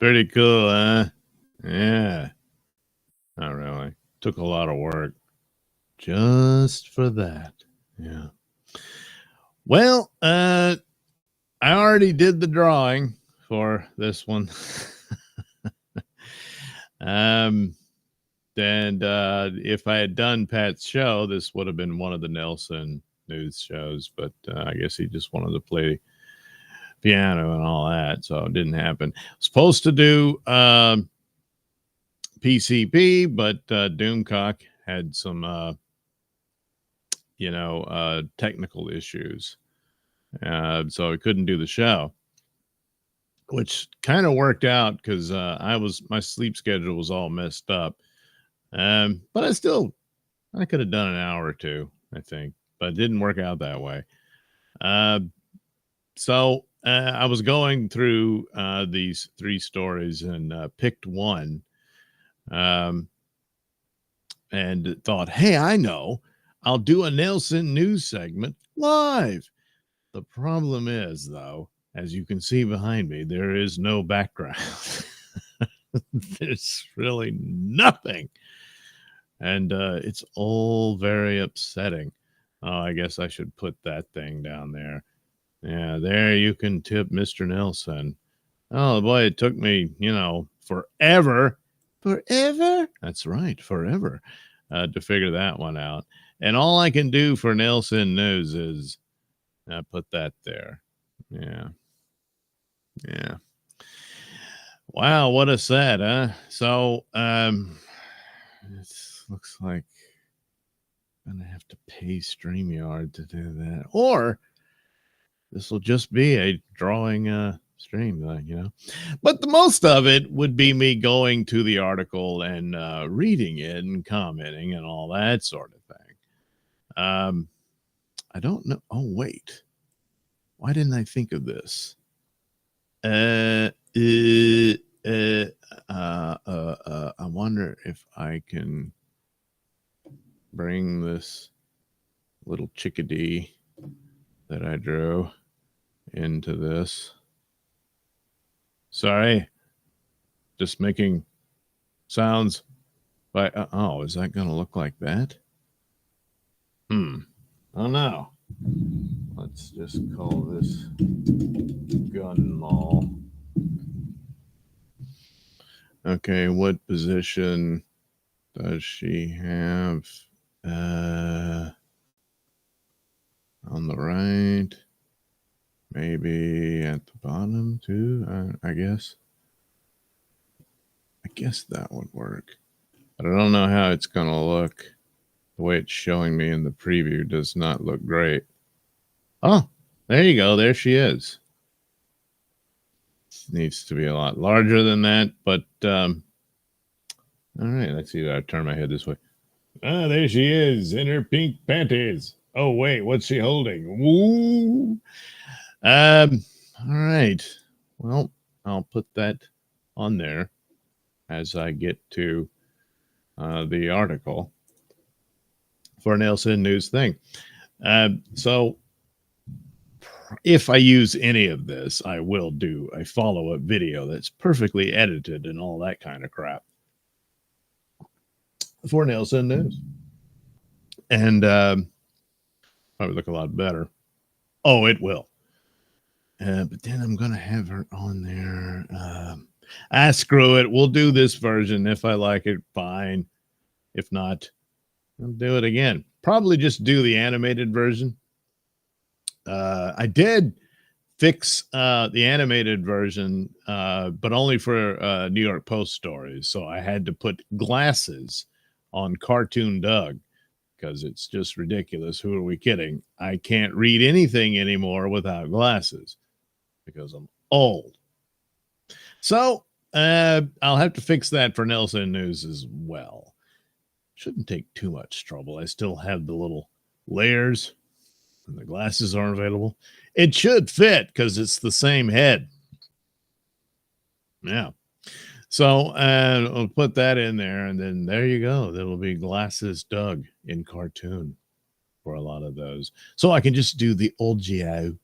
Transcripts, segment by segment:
Pretty cool, huh? Yeah. Not really. Took a lot of work just for that. Yeah. Well, I already did the drawing for this one. And if I had done Pat's show, this would have been one of the Nailsin News shows, but I guess he just wanted to play piano and all that, so it didn't happen. Supposed to do PCP, but Doomcock had some technical issues, so I couldn't do the show, which kind of worked out because my sleep schedule was all messed up. But I could have done an hour or two, I think, but it didn't work out that way. So I was going through these three stories and picked one, and thought, hey, I know, I'll do a Nailsin News segment live. The problem is, though, as you can see behind me, there is no background. There's really nothing. And it's all very upsetting. Oh, I guess I should put that thing down there. Yeah, there you can tip Mr. Nailsin. Oh, boy, it took me, forever. Forever? That's right, forever, to figure that one out. And all I can do for Nailsin News is put that there. Yeah. Yeah. Wow, what a set, huh? So, it looks like I'm going to have to pay StreamYard to do that. Or this will just be a drawing stream, But the most of it would be me going to the article and reading it and commenting and all that sort of thing. I don't know. Oh, wait. Why didn't I think of this? I wonder if I can bring this little chickadee that I drew into this. Sorry, just making sounds. But is that going to look like that? Oh no. Let's just call this gun mall. Okay, what position does she have? On the right. Maybe at the bottom too, I guess. I guess that would work. But I don't know how it's going to look. The way it's showing me in the preview does not look great. Oh, there you go. There she is. Needs to be a lot larger than that, but all right, let's see if I turn my head this way. Ah, there she is in her pink panties. Oh, wait, what's she holding? Woo! All right. Well, I'll put that on there as I get to the article for Nailsin News thing. So if I use any of this, I will do a follow-up video that's perfectly edited and all that kind of crap for Nailsin News. And probably look a lot better. Oh, it will. But then I'm going to have her on there. Screw it. We'll do this version. If I like it, fine. If not, I'll do it again. Probably just do the animated version. I did fix the animated version, but only for New York Post stories. So I had to put glasses on Cartoon Doug because it's just ridiculous. Who are we kidding? I can't read anything anymore without glasses because I'm old. So I'll have to fix that for Nailsin News as well. Shouldn't take too much trouble. I still have the little layers and the glasses aren't available. It should fit because it's the same head. Yeah. So I'll put that in there, and then there you go. There will be Glasses Doug in cartoon for a lot of those. So I can just do the old Geo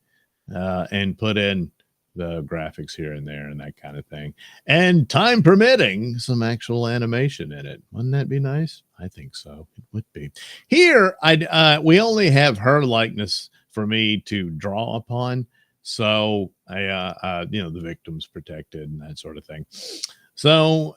and put in the graphics here and there and that kind of thing. And time permitting, some actual animation in it. Wouldn't that be nice? I think so. It would be. Here, we only have her likeness for me to draw upon. So the victim's protected and that sort of thing. So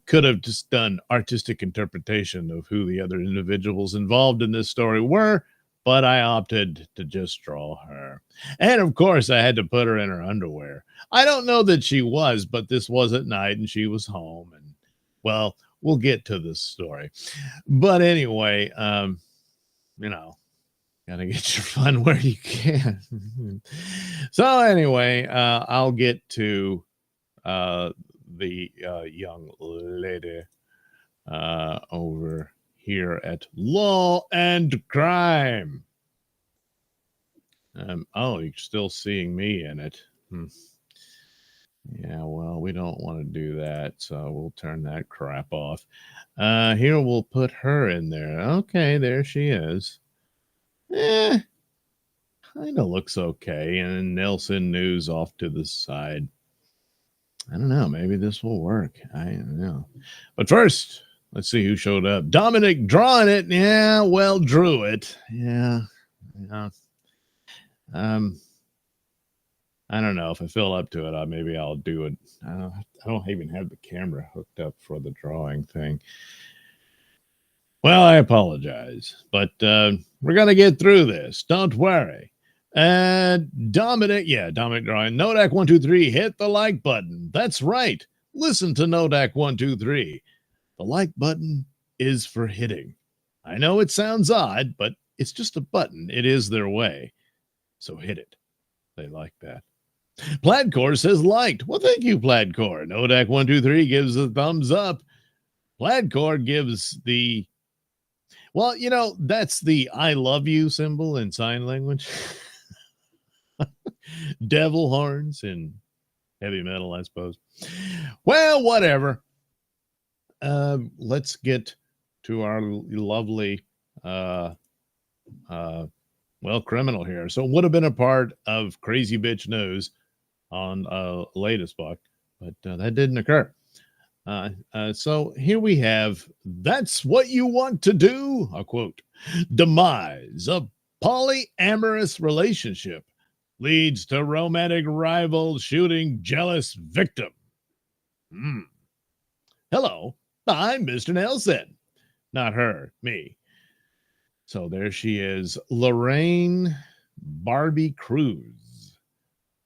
could have just done artistic interpretation of who the other individuals involved in this story were, but I opted to just draw her. And of course, I had to put her in her underwear. I don't know that she was, but this was at night and she was home. And well, we'll get to this story. But anyway, gotta get your fun where you can. So anyway, I'll get to the young lady over here at Law and Crime. You're still seeing me in it. Yeah, well, we don't want to do that, so we'll turn that crap off. Here, we'll put her in there. Okay, there she is. Kind of looks okay. And Nailsin News off to the side. I don't know. Maybe this will work. I don't know. But first, let's see who showed up. Dominic drawing it. Yeah, well, drew it. Yeah. I don't know if I feel up to it. Maybe I'll do it. I don't even have the camera hooked up for the drawing thing. Well, I apologize, but we're going to get through this. Don't worry. Dominic drawing. Nodak123, hit the like button. That's right. Listen to Nodak123. The like button is for hitting. I know it sounds odd, but it's just a button. It is their way. So hit it. They like that. Plaidcore says liked. Well, thank you, Plaidcore. Nodak123 gives a thumbs up. Plaidcore gives the... Well, that's the I love you symbol in sign language. Devil horns in heavy metal, I suppose. Well, whatever. Let's get to our lovely, criminal here. So would have been a part of Crazy Bitch News on latest book, but that didn't occur. So here we have, that's what you want to do, a quote. Demise of polyamorous relationship leads to romantic rival shooting jealous victim. Hello, I'm Mr. Nailsin. Not her, me. So there she is, Lorraine Barbie Cruz.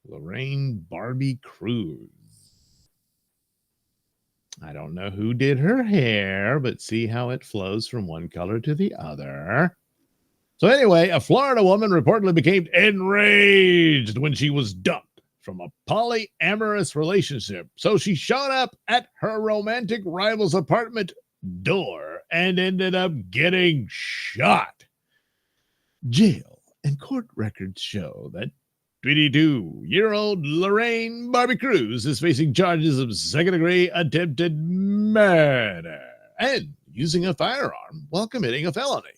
Lorraine Barbie Cruz. I don't know who did her hair, but see how it flows from one color to the other. So anyway, a Florida woman reportedly became enraged when she was dumped from a polyamorous relationship. So she showed up at her romantic rival's apartment door and ended up getting shot. Jail and court records show that 22-year-old Lorraine Barbie Cruz is facing charges of second-degree attempted murder and using a firearm while committing a felony.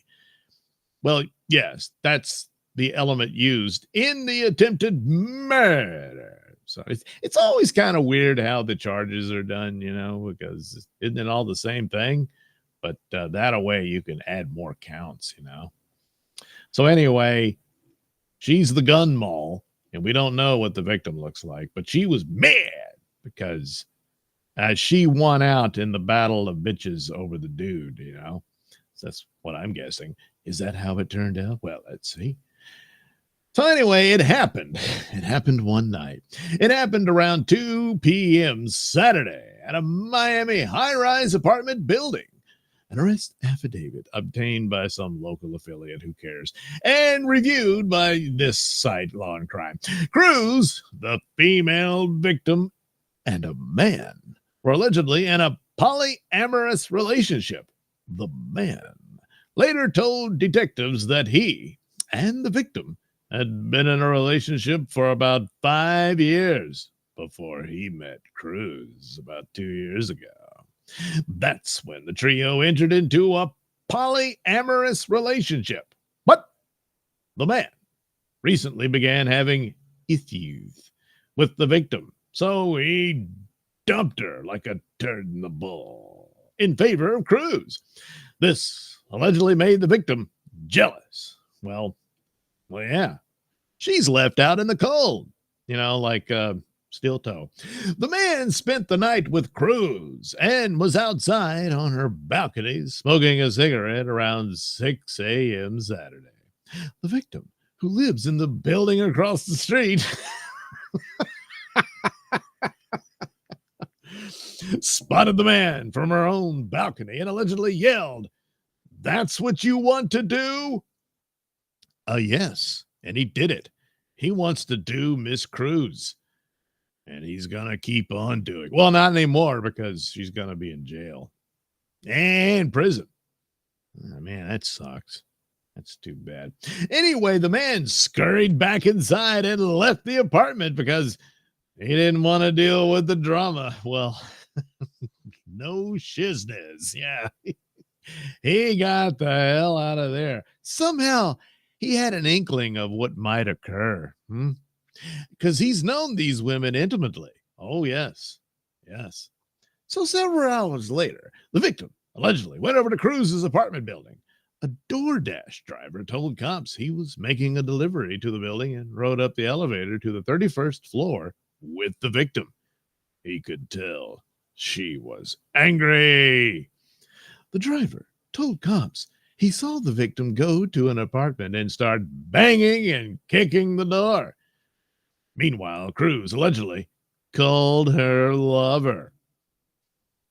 Well, yes, that's the element used in the attempted murder. So it's always kind of weird how the charges are done, because isn't it all the same thing? But that way you can add more counts, So anyway, she's the gun moll. And we don't know what the victim looks like, but she was mad because she won out in the battle of bitches over the dude, So that's what I'm guessing. Is that how it turned out? Well, let's see. So anyway, it happened. It happened one night. It happened around 2 p.m. Saturday at a Miami high-rise apartment building. An arrest affidavit obtained by some local affiliate, who cares, and reviewed by this site, Law and Crime. Cruz, the female victim, and a man were allegedly in a polyamorous relationship. The man later told detectives that he and the victim had been in a relationship for about 5 years before he met Cruz about 2 years ago. That's when the trio entered into a polyamorous relationship. But the man recently began having issues with the victim. So he dumped her like a turd in the bowl in favor of Cruz. This allegedly made the victim jealous. Well, yeah. She's left out in the cold, like steel toe. The man spent the night with Cruz and was outside on her balcony smoking a cigarette around 6 a.m. Saturday. The victim, who lives in the building across the street, spotted the man from her own balcony and allegedly yelled, "That's what you want to do?" Yes. And he did it. He wants to do Miss Cruz. And he's going to keep on doing. Well, not anymore because she's going to be in jail and prison. Oh, man, that sucks. That's too bad. Anyway, the man scurried back inside and left the apartment because he didn't want to deal with the drama. Well, no shizness. Yeah. He got the hell out of there. Somehow he had an inkling of what might occur. Because he's known these women intimately. Oh, yes. Yes. So several hours later, the victim allegedly went over to Cruz's apartment building. A DoorDash driver told cops he was making a delivery to the building and rode up the elevator to the 31st floor with the victim. He could tell she was angry. The driver told cops he saw the victim go to an apartment and start banging and kicking the door. Meanwhile, Cruz allegedly called her lover.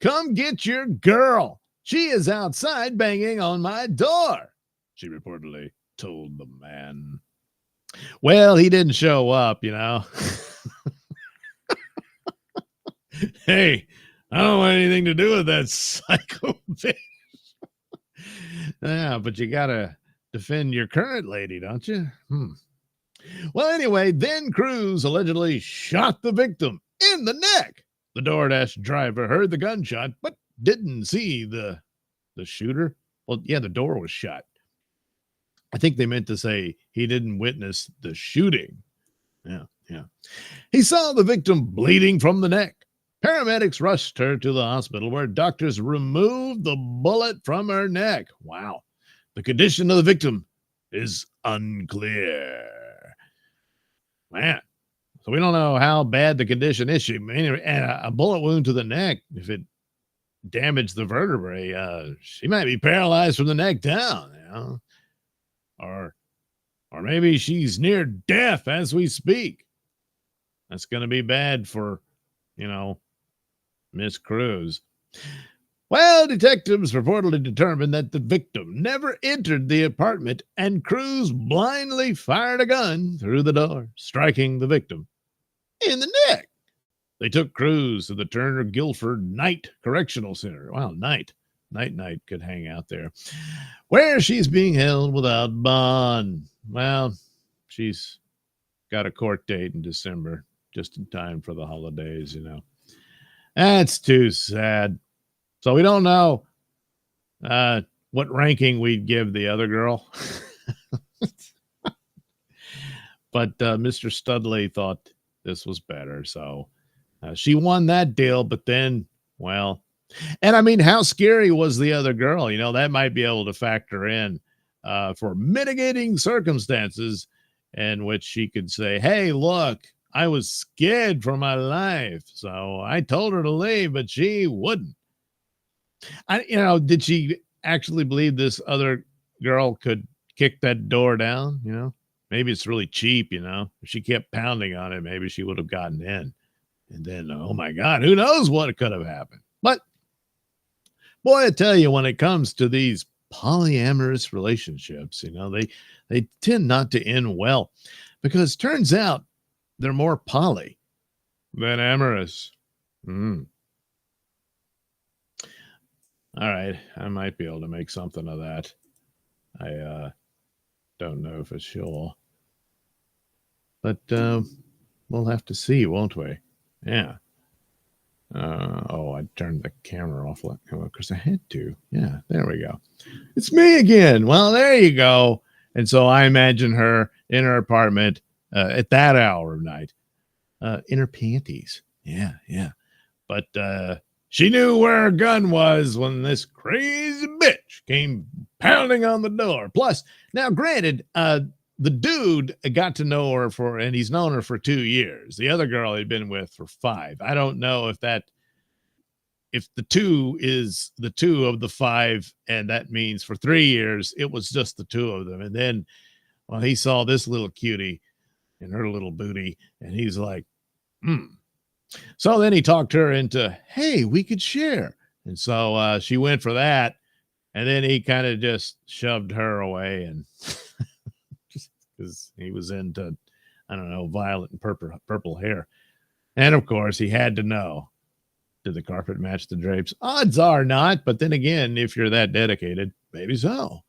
"Come get your girl. She is outside banging on my door," she reportedly told the man. Well, he didn't show up, Hey, I don't want anything to do with that psycho bitch. Yeah, but you got to defend your current lady, don't you? Well, anyway, then Cruz allegedly shot the victim in the neck. The DoorDash driver heard the gunshot, but didn't see the shooter. Well, yeah, the door was shut. I think they meant to say he didn't witness the shooting. Yeah. He saw the victim bleeding from the neck. Paramedics rushed her to the hospital where doctors removed the bullet from her neck. Wow. The condition of the victim is unclear. Man, so we don't know how bad the condition is. And a bullet wound to the neck, if it damaged the vertebrae, she might be paralyzed from the neck down, or maybe she's near death as we speak. That's going to be bad for, Miss Cruz. Well, detectives reportedly determined that the victim never entered the apartment, and Cruz blindly fired a gun through the door, striking the victim in the neck. They took Cruz to the Turner Guilford Night Correctional Center. Wow, Night could hang out there, where she's being held without bond. Well, she's got a court date in December, just in time for the holidays, That's too sad. So we don't know what ranking we'd give the other girl. But Mr. Studley thought this was better. So she won that deal. But then, well, and I mean, how scary was the other girl? That might be able to factor in for mitigating circumstances in which she could say, "Hey, look, I was scared for my life. So I told her to leave, but she wouldn't." Did she actually believe this other girl could kick that door down? Maybe it's really cheap, if she kept pounding on it, maybe she would have gotten in. And then, oh my God, who knows what could have happened? But boy, I tell you, when it comes to these polyamorous relationships, they tend not to end well, because turns out they're more poly than amorous. All right, I might be able to make something of that. I don't know for sure. But we'll have to see, won't we? Yeah. I turned the camera off because I had to. Yeah, there we go. It's me again. Well, there you go. And so I imagine her in her apartment at that hour of night, in her panties. Yeah, yeah. But she knew where her gun was when this crazy bitch came pounding on the door. Plus, now granted, the dude got to know her and he's known her for 2 years. The other girl he'd been with for 5. I don't know if the two is the two of the 5, and that means for 3 years it was just the two of them. And then, well, he saw this little cutie and her little booty, and he's like, hmm. So then he talked her into, hey, we could share. And so she went for that. And then he kind of just shoved her away, and just because he was into, I don't know, violet and purple hair. And of course, he had to know, did the carpet match the drapes? Odds are not. But then again, if you're that dedicated, maybe so.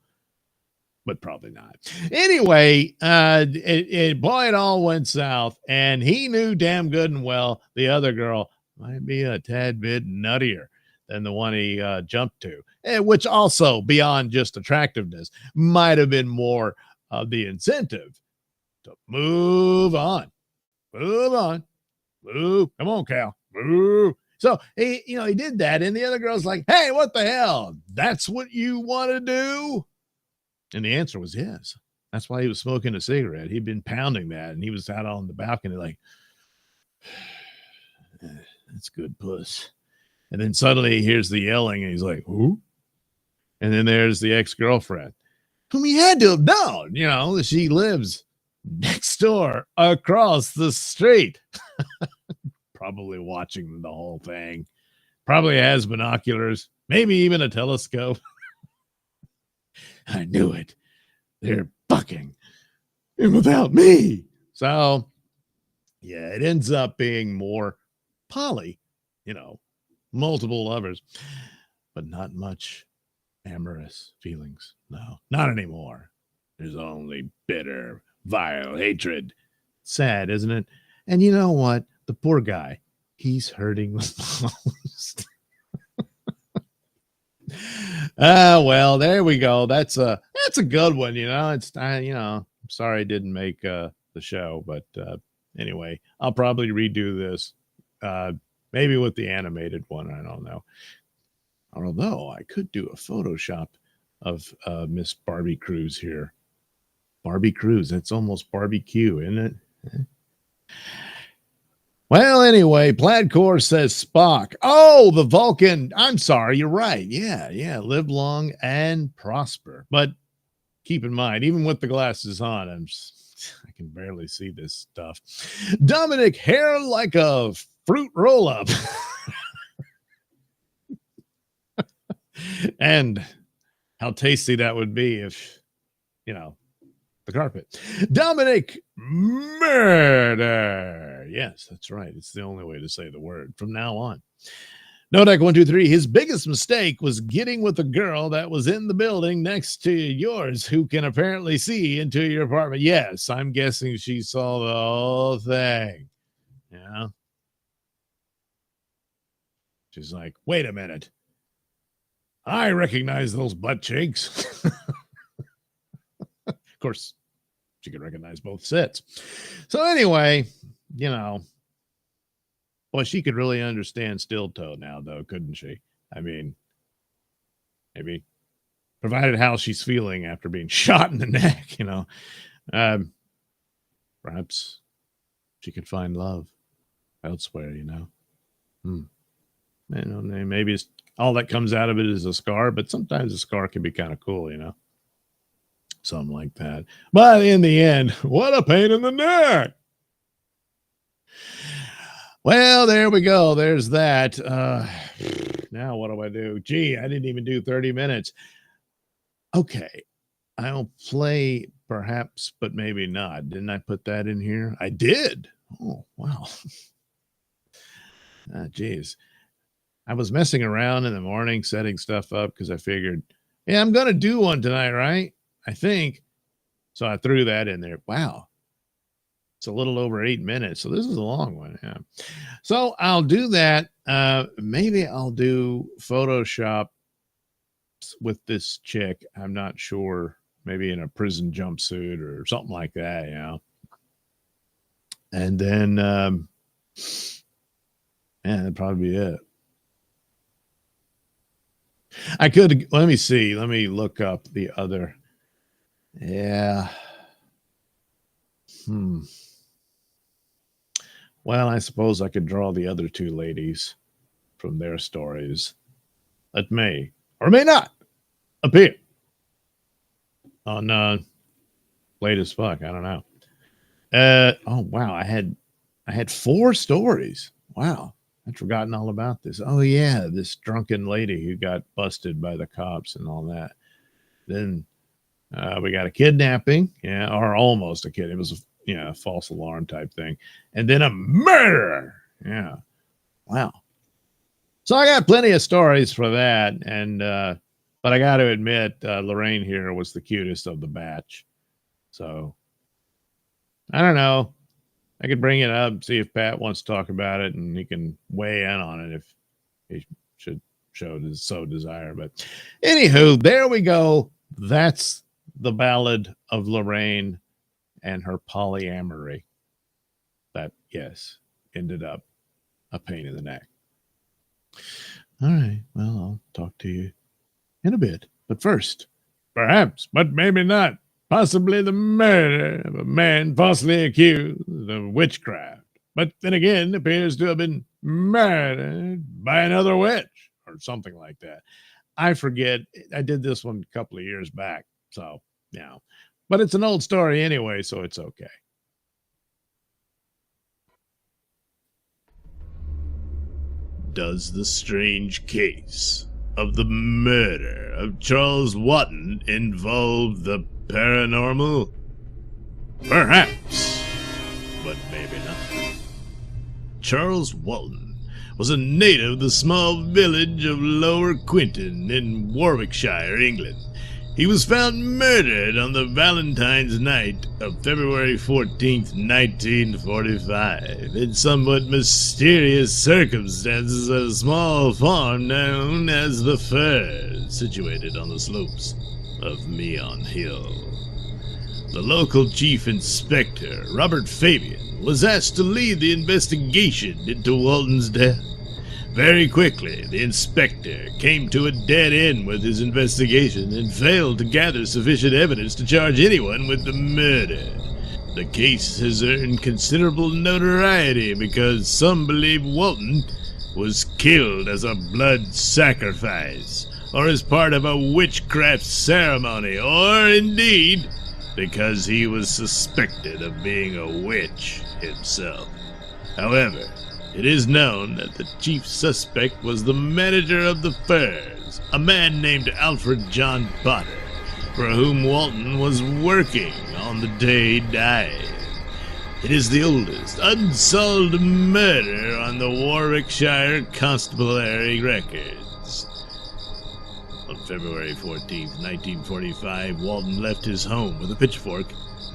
But probably not. Anyway, boy, it all went south, and he knew damn good and well the other girl might be a tad bit nuttier than the one he jumped to, which also, beyond just attractiveness, might have been more of the incentive to move on. Come on, Cal, move. So he did that, and the other girl's like, hey, what the hell? That's what you want to do? And the answer was yes. That's why he was smoking a cigarette. He'd been pounding that, and he was out on the balcony like, that's good puss. And then suddenly he hears the yelling, and he's like, who? And then there's the ex-girlfriend, whom he had to have known, she lives next door across the street. Probably watching the whole thing. Probably has binoculars, maybe even a telescope. I knew it. They're fucking. And without me. So, yeah, it ends up being more poly, multiple lovers, but not much amorous feelings. No, not anymore. There's only bitter, vile hatred. Sad, isn't it? And you know what? The poor guy, he's hurting the most. Well, there we go. That's a good one. I'm sorry I didn't make the show, but anyway, I'll probably redo this, maybe with the animated one. I don't know. Although I could do a Photoshop of Miss Barbie Cruz here. Barbie Cruz. That's almost barbecue, isn't it? Well, anyway, Plaidcore says Spock. Oh, the Vulcan. I'm sorry. You're right. Yeah. Live long and prosper. But keep in mind, even with the glasses on, I can barely see this stuff. Dominic, hair like a fruit roll-up. And how tasty that would be if, the carpet. Dominic Murder. Yes, that's right. It's the only way to say the word from now on. No Deck 123. His biggest mistake was getting with a girl that was in the building next to yours who can apparently see into your apartment. Yes, I'm guessing she saw the whole thing. Yeah. She's like, wait a minute. I recognize those butt cheeks. Of course, she could recognize both sets. So anyway, boy, she could really understand steel toe now, though, couldn't she? I mean, maybe provided how she's feeling after being shot in the neck, perhaps she could find love elsewhere, maybe it's all that comes out of it is a scar, but sometimes a scar can be kind of cool, something like that. But in the end, what a pain in the neck. Well, there we go. There's that. Now what do I do? Gee, I didn't even do 30 minutes. Okay. I'll play perhaps, but maybe not. Didn't I put that in here? I did. Oh, wow. Geez. I was messing around in the morning, setting stuff up because I figured, yeah, I'm going to do one tonight, right? I think. So I threw that in there. Wow. It's a little over 8 minutes. So this is a long one. Yeah. So I'll do that. Maybe I'll do Photoshop with this chick. I'm not sure. Maybe in a prison jumpsuit or something like that. And then Yeah, that'd probably be it. I could, let me see. Let me look up the other. Yeah. Hmm. Well, I suppose I could draw the other two ladies from their stories. That may or may not appear on Late as Fuck. I don't know. Oh wow, I had four stories. Wow, I'd forgotten all about this. Oh yeah, this drunken lady who got busted by the cops and all that. Then we got a kidnapping, yeah, or almost a kid. It was a false alarm type thing, and then a murder. Yeah, wow. So I got plenty of stories for that, and but I got to admit, Lorraine here was the cutest of the batch. So I don't know. I could bring it up, see if Pat wants to talk about it, and he can weigh in on it if he should so desire. But anywho, there we go. That's the ballad of Lorraine and her polyamory. That, yes, ended up a pain in the neck. All right. Well, I'll talk to you in a bit. But first, perhaps, but maybe not, possibly the murder of a man falsely accused of witchcraft, but then again appears to have been murdered by another witch or something like that. I forget. I did this one a couple of years back. So, yeah. But it's an old story anyway, so it's okay. Does the strange case of the murder of Charles Watton involve the paranormal? Perhaps, but maybe not. Charles Walton was a native of the small village of Lower Quinton in Warwickshire, England. He was found murdered on the Valentine's night of February 14th, 1945, in somewhat mysterious circumstances at a small farm known as the Firs, situated on the slopes of Meon Hill. The local chief inspector, Robert Fabian, was asked to lead the investigation into Walton's death. Very quickly, the inspector came to a dead end with his investigation and failed to gather sufficient evidence to charge anyone with the murder. The case has earned considerable notoriety because some believe Walton was killed as a blood sacrifice, or as part of a witchcraft ceremony, or indeed because he was suspected of being a witch himself. However, it is known that the chief suspect was the manager of the Firs, a man named Alfred John Potter, for whom Walton was working on the day he died. It is the oldest unsolved murder on the Warwickshire Constabulary records. On February 14th, 1945, Walton left his home with a pitchfork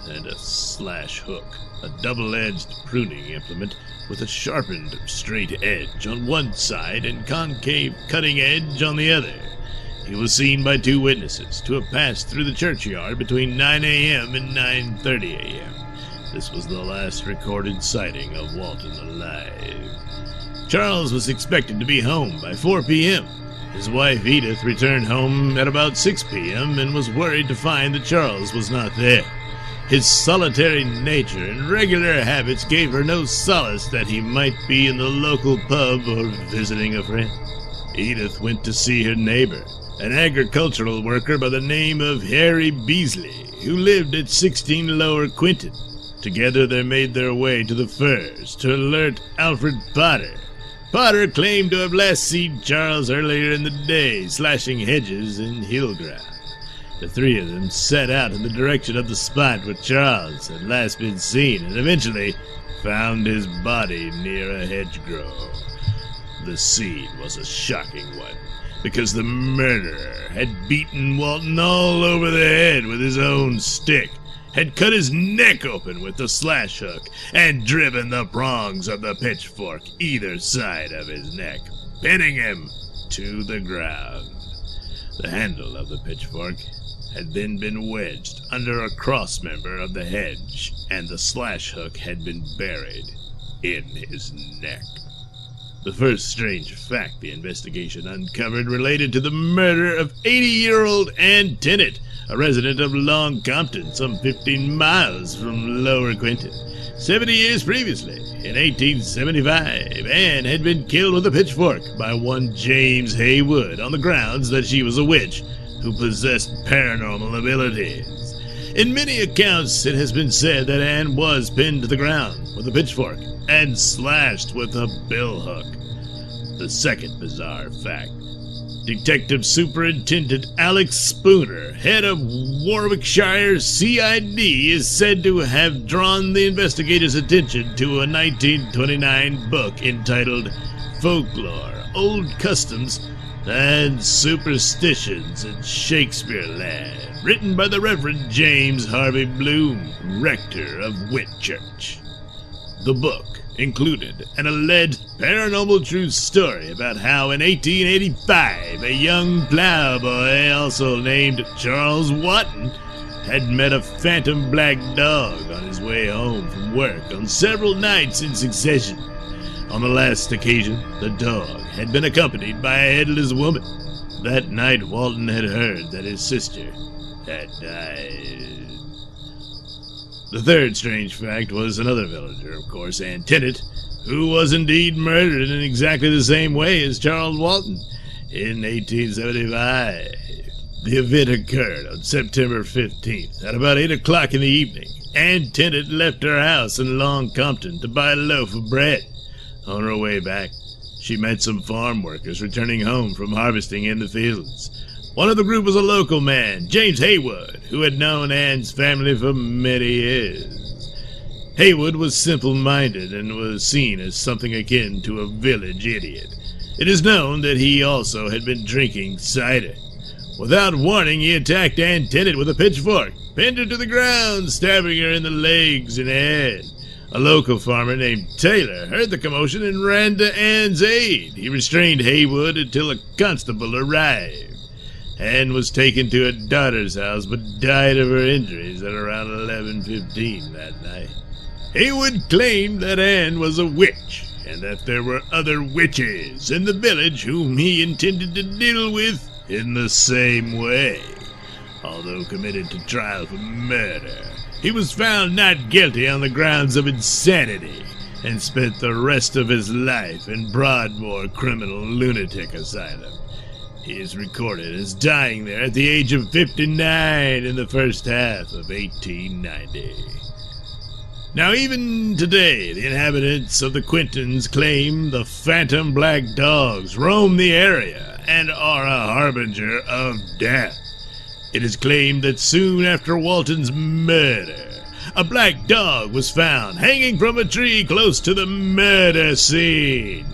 and a slash hook, a double-edged pruning implement with a sharpened straight edge on one side and concave cutting edge on the other. He was seen by two witnesses to have passed through the churchyard between 9 a.m. and 9:30 a.m. This was the last recorded sighting of Walton alive. Charles was expected to be home by 4 p.m. His wife Edith returned home at about 6 p.m. and was worried to find that Charles was not there. His solitary nature and regular habits gave her no solace that he might be in the local pub or visiting a friend. Edith went to see her neighbor, an agricultural worker by the name of Harry Beasley, who lived at 16 Lower Quinton. Together they made their way to the Firs to alert Alfred Potter. Potter claimed to have last seen Charles earlier in the day, slashing hedges in hill ground. The three of them set out in the direction of the spot where Charles had last been seen and eventually found his body near a hedgerow. The scene was a shocking one because the murderer had beaten Walton all over the head with his own stick, had cut his neck open with the slash hook, and driven the prongs of the pitchfork either side of his neck, pinning him to the ground. The handle of the pitchfork had then been wedged under a cross member of the hedge, and the slash hook had been buried in his neck. The first strange fact the investigation uncovered related to the murder of 80-year-old Ann Tennant, a resident of Long Compton, some 15 miles from Lower Quinton. 70 years previously, in 1875, Ann had been killed with a pitchfork by one James Haywood on the grounds that she was a witch who possessed paranormal abilities. In many accounts, it has been said that Ann was pinned to the ground with a pitchfork and slashed with a billhook. The second bizarre fact: Detective Superintendent Alex Spooner, head of Warwickshire CID, is said to have drawn the investigators' attention to a 1929 book entitled Folklore, Old Customs and Superstitions in Shakespeare-land, written by the Reverend James Harvey Bloom, rector of Whitchurch. The book included an alleged paranormal true story about how in 1885 a young plowboy, also named Charles Watton, had met a phantom black dog on his way home from work on several nights in succession. On the last occasion, the dog had been accompanied by a headless woman. That night, Walton had heard that his sister had died. The third strange fact was another villager, of course, Ann Tennant, who was indeed murdered in exactly the same way as Charles Walton in 1875. The event occurred on September 15th at about 8 o'clock in the evening. Ann Tennant left her house in Long Compton to buy a loaf of bread. On her way back, she met some farm workers returning home from harvesting in the fields. One of the group was a local man, James Haywood, who had known Ann's family for many years. Haywood was simple-minded and was seen as something akin to a village idiot. It is known that he also had been drinking cider. Without warning, he attacked Ann Tennant with a pitchfork, pinned her to the ground, stabbing her in the legs and head. A local farmer named Taylor heard the commotion and ran to Ann's aid. He restrained Haywood until a constable arrived. Ann was taken to her daughter's house but died of her injuries at around 11:15 that night. Haywood claimed that Ann was a witch and that there were other witches in the village whom he intended to deal with in the same way. Although committed to trial for murder, he was found not guilty on the grounds of insanity and spent the rest of his life in Broadmoor Criminal Lunatic Asylum. He is recorded as dying there at the age of 59 in the first half of 1890. Now, even today, the inhabitants of the Quintons claim the phantom black dogs roam the area and are a harbinger of death. It is claimed that soon after Walton's murder, a black dog was found hanging from a tree close to the murder scene.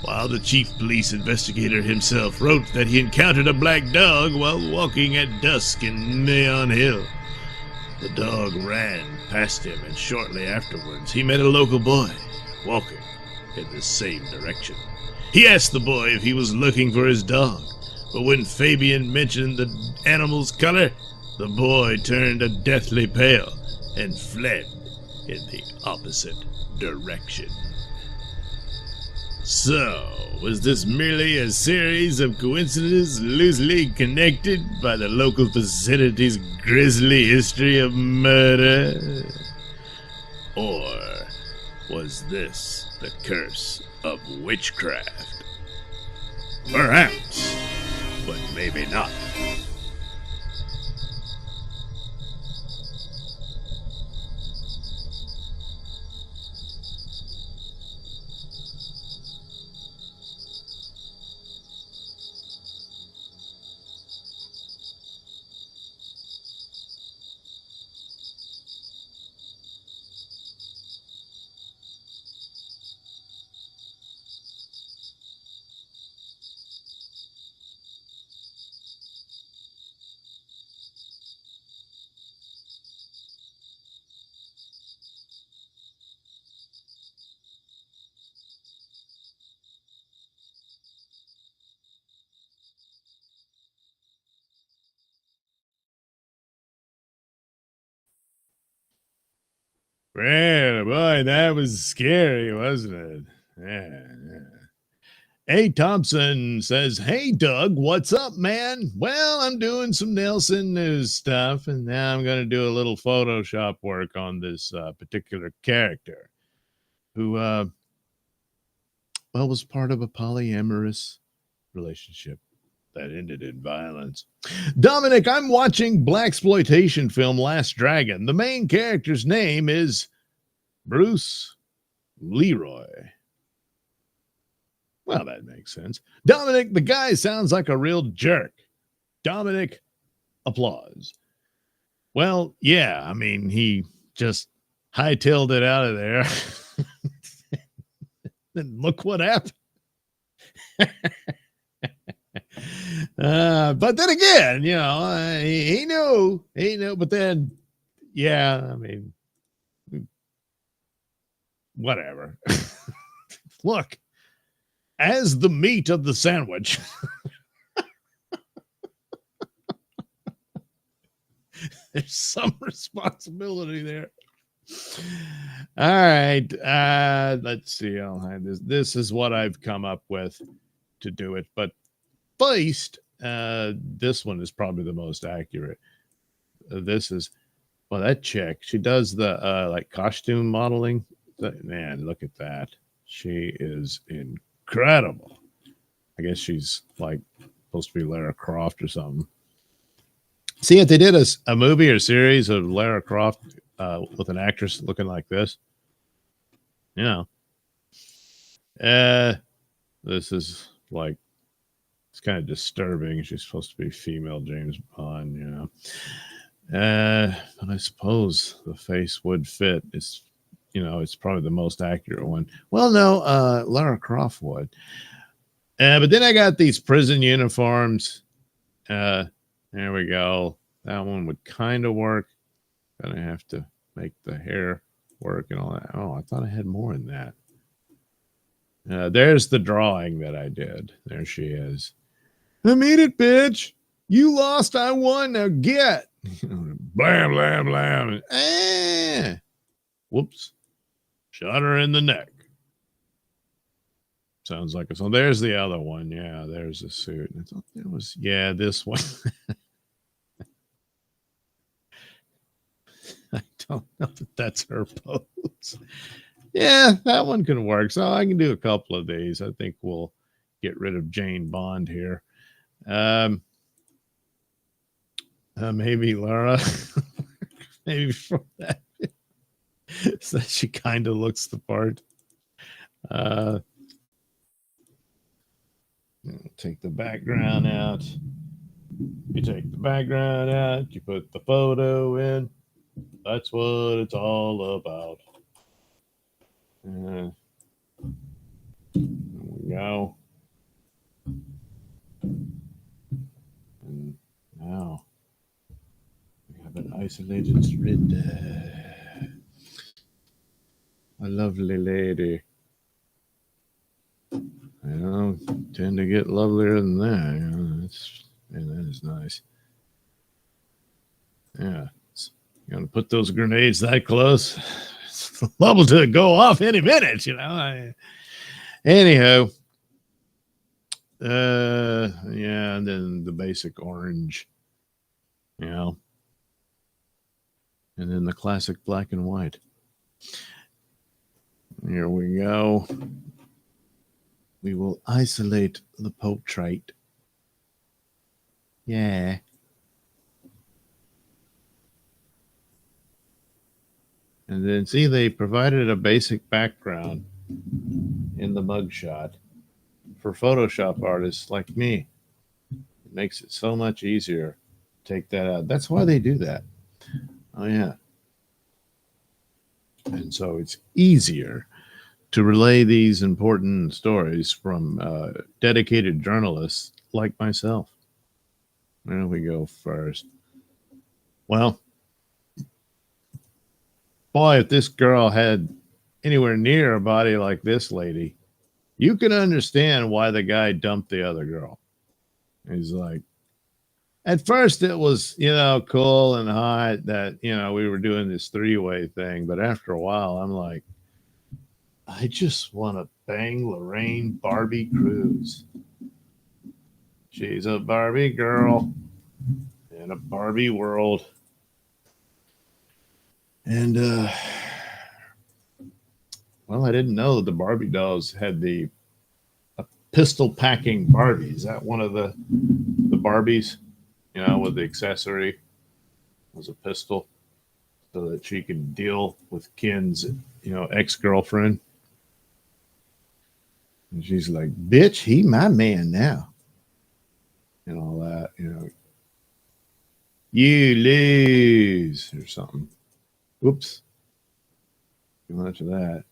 While the chief police investigator himself wrote that he encountered a black dog while walking at dusk in Neon Hill. The dog ran past him, and shortly afterwards he met a local boy walking in the same direction. He asked the boy if he was looking for his dog, but when Fabian mentioned the animal's color, the boy turned a deathly pale and fled in the opposite direction. So, was this merely a series of coincidences loosely connected by the local vicinity's grisly history of murder? Or was this the curse of witchcraft? Perhaps, but maybe not. Man, boy, that was scary, wasn't it? Yeah. A. Thompson says, "Hey, Doug, what's up, man? Well, I'm doing some Nailsin News stuff, and now I'm going to do a little Photoshop work on this particular character who, well, was part of a polyamorous relationship that ended in violence. Dominic, I'm watching blaxploitation film Last Dragon. The main character's name is Bruce Leroy." Well, that makes sense. Dominic, the guy sounds like a real jerk. Dominic, applause. Well, yeah, I mean, he just hightailed it out of there. And look what happened. But then again, you know, he knew, but then, yeah, I mean, whatever. Look, as the meat of the sandwich, there's some responsibility there. All right, let's see. I'll have this. This is what I've come up with to do it. But first, this one is probably the most accurate. This is, well, that chick. She does the like costume modeling. Man, look at that. She is incredible. I guess she's like supposed to be Lara Croft or something. See, if they did a movie or series of Lara Croft with an actress looking like this, you know, this is like, it's kind of disturbing. She's supposed to be female James Bond, you know. But I suppose the face would fit. It's, you know, it's probably the most accurate one. Well, no, Lara Croft would. But then I got these prison uniforms. There we go. That one would kind of work. Gonna have to make the hair work and all that. Oh, I thought I had more than that. There's the drawing that I did. There she is. I made it, bitch. You lost, I won. Now get. Blam, blam, blam. Whoops. Shot her in the neck. Sounds like a song. There's the other one. Yeah, there's the suit. I thought there was, yeah, this one. I don't know if that's her pose. Yeah, that one can work. So I can do a couple of these. I think we'll get rid of Jane Bond here. Maybe Laura. Maybe for that. So she kind of looks the part. Take the background out. You take the background out. You put the photo in. That's what it's all about. There we go. And now we have an isolated grid. A lovely lady. I don't tend to get lovelier than that. You know, that is nice. Yeah. You want to put those grenades that close? It's liable to go off any minute, you know. Anyhow. Yeah, and then the basic orange. You know. And then the classic black and white. Here we go. We will isolate the portrait. Yeah. And then see, they provided a basic background in the mugshot for Photoshop artists like me. It makes it so much easier to take that out. That's why they do that. Oh, yeah. And so it's easier to relay these important stories from dedicated journalists like myself. There we go first. Well, boy, if this girl had anywhere near a body like this lady, you can understand why the guy dumped the other girl. He's like, At first it was, cool and hot that, we were doing this three-way thing. But after a while, I'm like, I just want to bang Lorraine Barbie Cruz. She's a Barbie girl in a Barbie world. And, well, I didn't know the Barbie dolls had the pistol packing Barbie. Is that one of the Barbies? With the accessory was a pistol so that she could deal with Ken's, ex-girlfriend. And she's like, bitch, he my man now. And all that, you lose or something. Oops. Too much of that.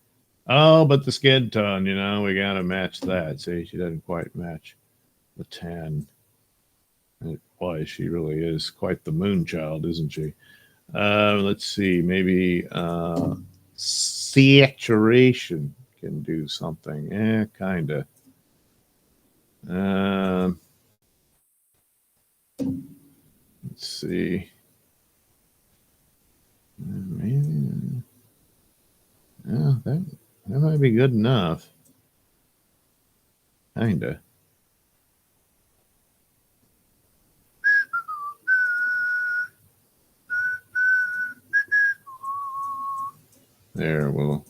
Oh, but the skid tone, we got to match that. See, she doesn't quite match the 10. Boy, she really is quite the moon child, isn't she? Let's see, maybe saturation can do something. Kind of. Let's see. Maybe. Yeah, that might be good enough. Kinda. There, we'll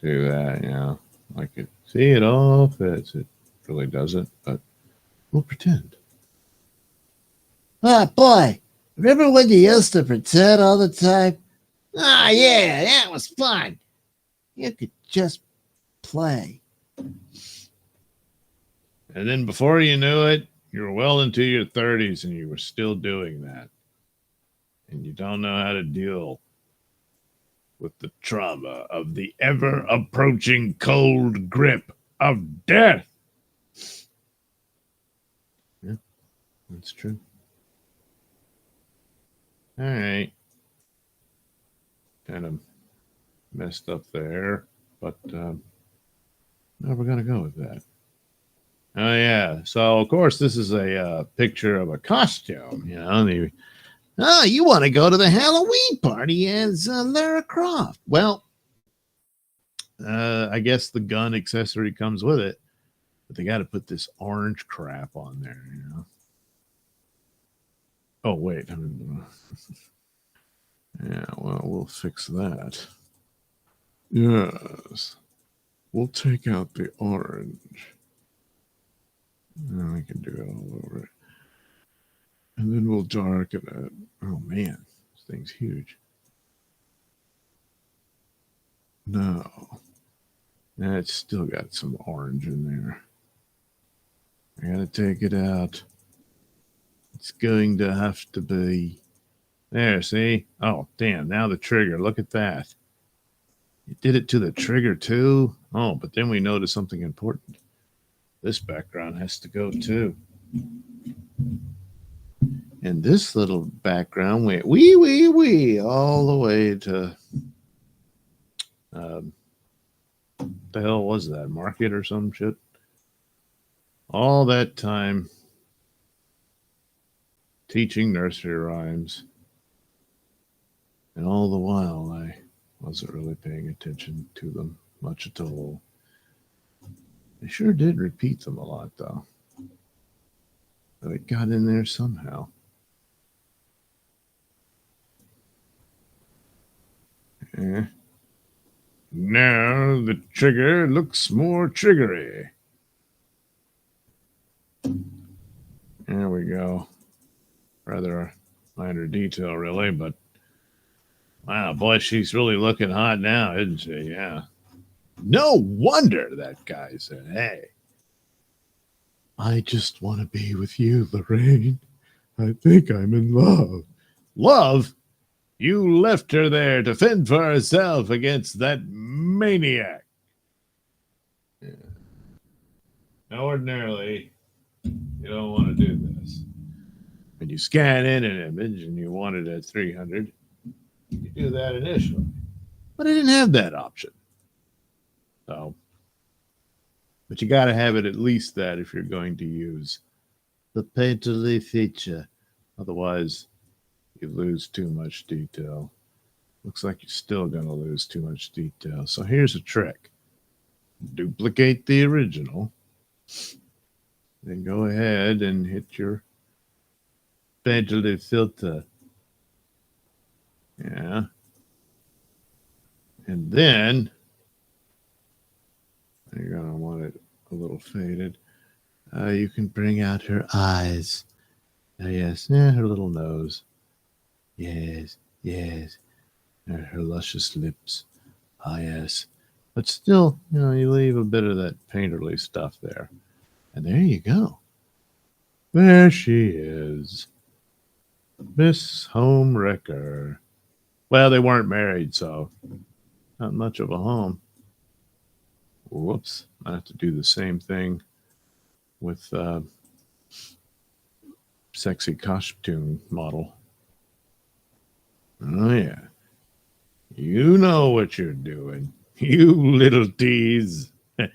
do that, like it. See, it all fits. It really doesn't, but we'll pretend. Ah, boy, remember when you used to pretend all the time? Ah, yeah, that was fun. You could just play. And then before you knew it, you were well into your 30s and you were still doing that. And you don't know how to deal with the trauma of the ever approaching cold grip of death. Yeah, that's true. All right. Kind of messed up there, but now we're going to go with that. Oh, yeah. So, of course, this is a picture of a costume, Oh, you want to go to the Halloween party as Lara Croft? Well, I guess the gun accessory comes with it, but they got to put this orange crap on there, Oh, wait. Yeah, well, we'll fix that. Yes. We'll take out the orange. And we can do it all over. And then we'll darken it. Oh, man. This thing's huge. No. It's still got some orange in there. I gotta take it out. It's going to have to be. There, see? Oh, damn. Now the trigger. Look at that. You did it to the trigger, too? Oh, but then we noticed something important. This background has to go, too. And this little background went all the way to. The hell was that? Market or some shit? All that time teaching nursery rhymes. And all the while, I wasn't really paying attention to them much at all. I sure did repeat them a lot, though. But it got in there somehow. Yeah. Now the trigger looks more triggery. There we go. Rather a minor detail, really, but wow, boy, she's really looking hot now, isn't she? Yeah. No wonder that guy said, hey, I just want to be with you, Lorraine. I think I'm in love. Love? You left her there to fend for herself against that maniac. Yeah. Now, ordinarily, you don't want to do this. When you scan in an image and you want it at 300, you do that initially. But I didn't have that option. So, but you got to have it at least that if you're going to use the painterly feature. Otherwise, you lose too much detail. Looks like you're still going to lose too much detail. So here's a trick. Duplicate the original. Then go ahead and hit your painterly filter. Yeah. And then you're going to want it a little faded. You can bring out her eyes. Yes, her little nose. Yes, yes. Her luscious lips. Ah, yes. But still, you leave a bit of that painterly stuff there. And there you go. There she is. Miss Homewrecker. Well, they weren't married, so not much of a home. Whoops. I have to do the same thing with sexy costume model. Oh, yeah. You know what you're doing. You little tease. All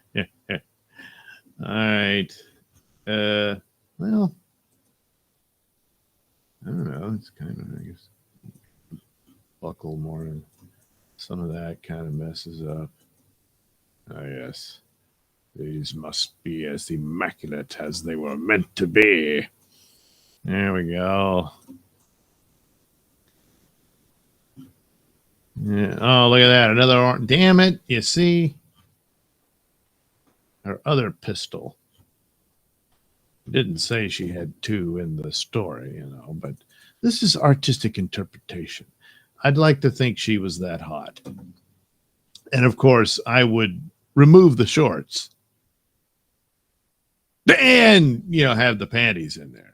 right. Well, I don't know. It's kind of, I guess, buckle more. And some of that kind of messes up. Oh, yes. These must be as immaculate as they were meant to be. There we go. Yeah. Oh, look at that. Another. Damn it. You see? Her other pistol. Didn't say she had two in the story, but this is artistic interpretation. I'd like to think she was that hot. And of course, I would remove the shorts and, have the panties in there.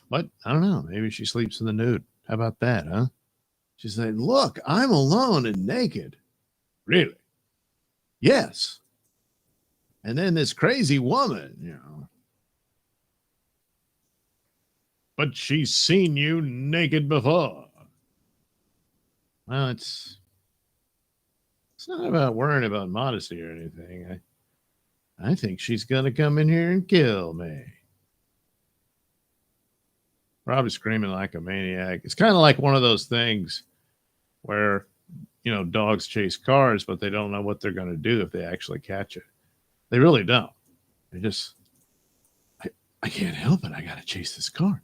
But I don't know. Maybe she sleeps in the nude. How about that, huh? She's like, look, I'm alone and naked. Really? Yes. And then this crazy woman, but she's seen you naked before. Well, it's not about worrying about modesty or anything. I think she's going to come in here and kill me. Probably screaming like a maniac. It's kind of like one of those things where, dogs chase cars, but they don't know what they're going to do if they actually catch it. They really don't. They just, I can't help it. I got to chase this car.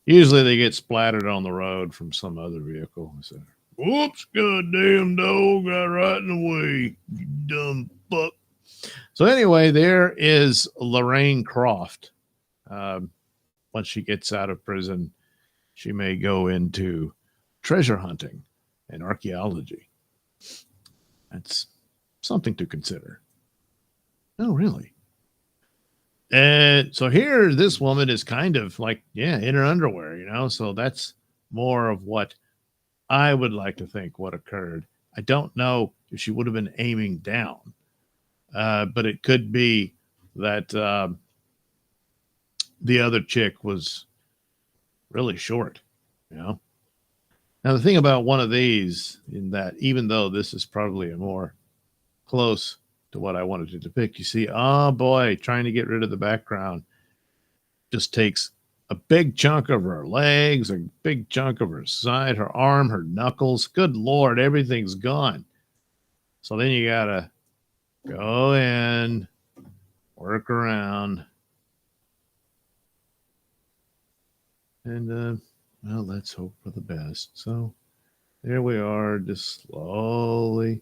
Usually they get splattered on the road from some other vehicle. So, whoops, goddamn dog got right in the way, you dumb fuck. So anyway, there is Lorraine Croft. Once she gets out of prison, she may go into treasure hunting and archaeology. That's something to consider. Oh, really? And so here, this woman is kind of like, in her underwear, so that's more of what I would like to think what occurred. I don't know if she would have been aiming down, but it could be that the other chick was really short, Now, the thing about one of these, in that even though this is probably a more close to what I wanted to depict, you see, oh boy, trying to get rid of the background just takes a big chunk of her legs, a big chunk of her side, her arm, her knuckles. Good Lord, everything's gone. So then you got to go in, work around, and, well, let's hope for the best. So there we are, just slowly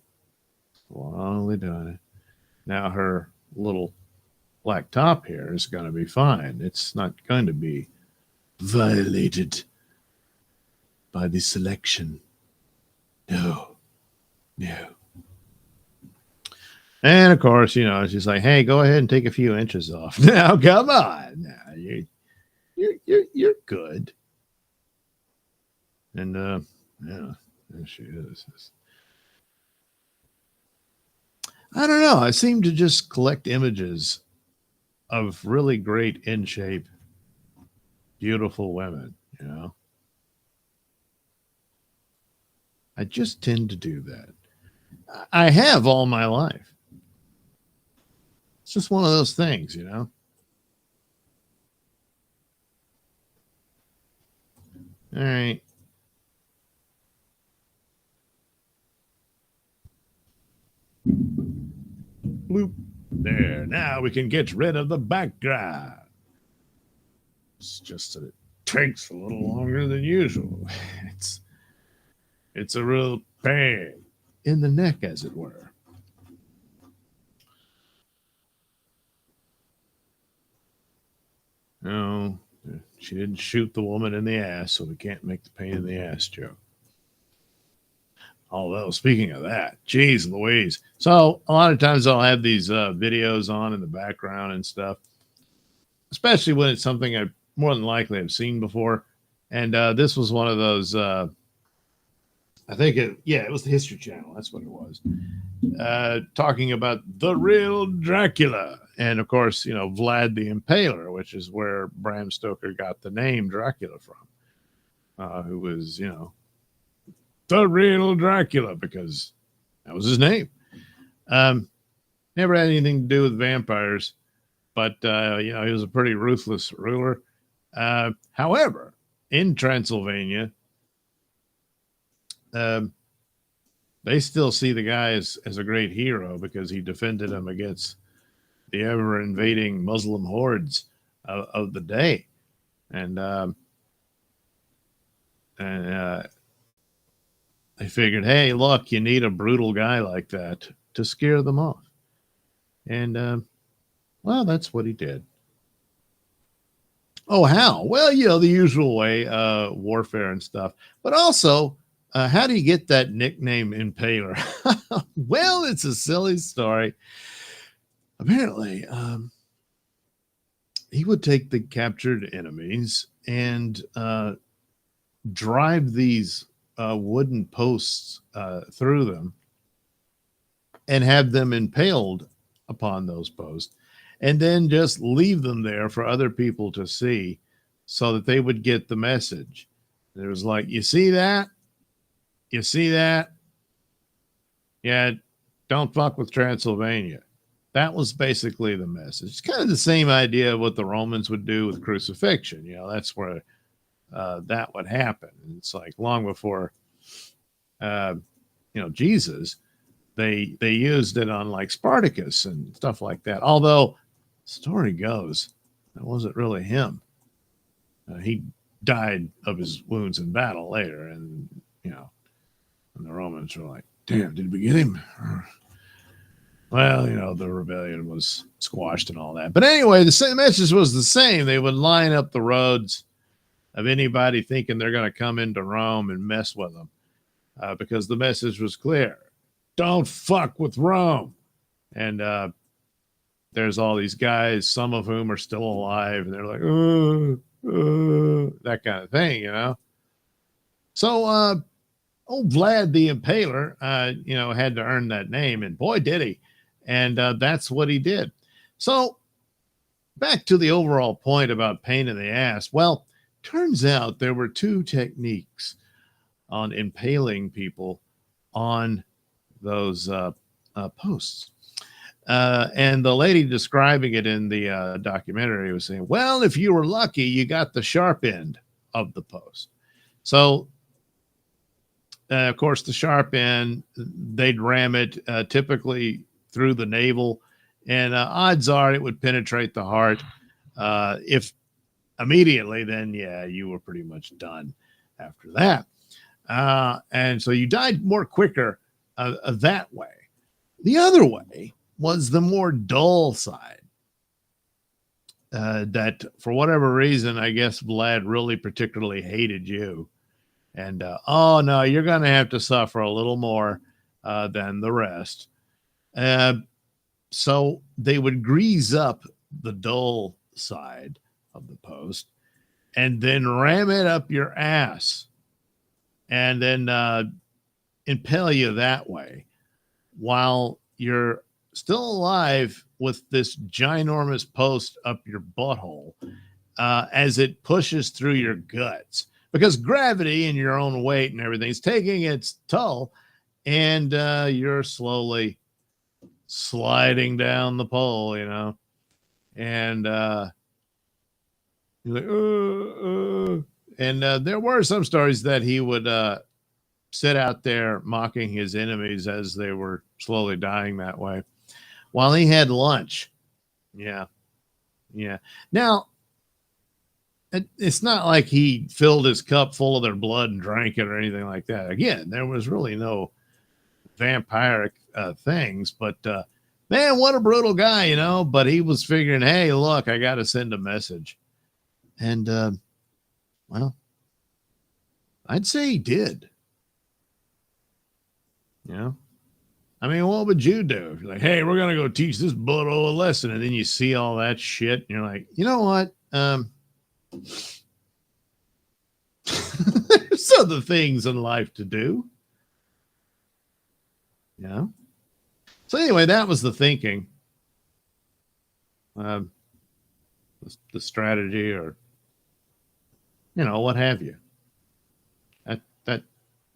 doing it. Now her little black top here is going to be fine. It's not going to be violated by the selection. No. And of course, she's like, "Hey, go ahead and take a few inches off." Now, come on, now you're good. And there she is. I don't know. I seem to just collect images of really great in shape, beautiful women. I just tend to do that. I have all my life. It's just one of those things, you know. All right. Bloop. There. Now we can get rid of the background. It's just that it takes a little longer than usual. It's a real pain in the neck, as it were. No, she didn't shoot the woman in the ass, so we can't make the pain in the ass joke. Although, speaking of that, geez Louise. So, a lot of times I'll have these videos on in the background and stuff, especially when it's something I more than likely have seen before. And this was one of those, I think it was the History Channel. That's what it was. Talking about the real Dracula. And of course, you know, Vlad the Impaler, which is where Bram Stoker got the name Dracula from, who was, you know, the real Dracula, because that was his name. Never had anything to do with vampires, but you know, he was a pretty ruthless ruler. However, in Transylvania, they still see the guy as a great hero because he defended them against the ever invading Muslim hordes of the day. And they figured, hey, look, you need a brutal guy like that to scare them off. And, well, that's what he did. Oh, how? Well, you know, the usual way, warfare and stuff. But also, how do you get that nickname Impaler? Well, it's a silly story. Apparently, he would take the captured enemies and drive these wooden posts through them and have them impaled upon those posts, and then just leave them there for other people to see so that they would get the message. It was like, you see that? You see that? Yeah, don't fuck with Transylvania. That was basically the message. It's kind of the same idea of what the Romans would do with crucifixion. You know, that's where that would happen. And it's like long before, you know, Jesus, they used it on like Spartacus and stuff like that. Although, story goes, that wasn't really him. He died of his wounds in battle later, and you know, and the Romans were like, "Damn, did we get him?" Well, you know, the rebellion was squashed and all that. But anyway, the same message was the same. They would line up the roads of anybody thinking they're going to come into Rome and mess with them, because the message was clear: don't fuck with Rome. And there's all these guys, some of whom are still alive, and they're like, that kind of thing, you know. So old Vlad the Impaler, you know, had to earn that name, and boy, did he. And that's what he did. So back to the overall point about pain in the ass. Well, turns out there were two techniques on impaling people on those posts. And the lady describing it in the documentary was saying, well, if you were lucky, you got the sharp end of the post. So, of course, the sharp end, they'd ram it typically through the navel, and odds are it would penetrate the heart. If immediately, then yeah, you were pretty much done after that. And so you died more quicker that way. The other way was the more dull side. That for whatever reason, I guess Vlad really particularly hated you. And oh no, you're going to have to suffer a little more than the rest. So they would grease up the dull side of the post and then ram it up your ass and then impale you that way while you're still alive with this ginormous post up your butthole as it pushes through your guts, because gravity and your own weight and everything's taking its toll, and you're slowly sliding down the pole, and he's like, and there were some stories that he would sit out there mocking his enemies as they were slowly dying that way while he had lunch. Yeah. Yeah. Now, it's not like he filled his cup full of their blood and drank it or anything like that. Again, there was really no vampiric things, but man, what a brutal guy, But he was figuring, hey, look, I got to send a message. And, well, I'd say he did. I mean, what would you do? You're like, hey, we're going to go teach this butthole a lesson. And then you see all that shit. And you're like, you know what? There's other things in life to do. So anyway, that was the thinking. The strategy, or, what have you.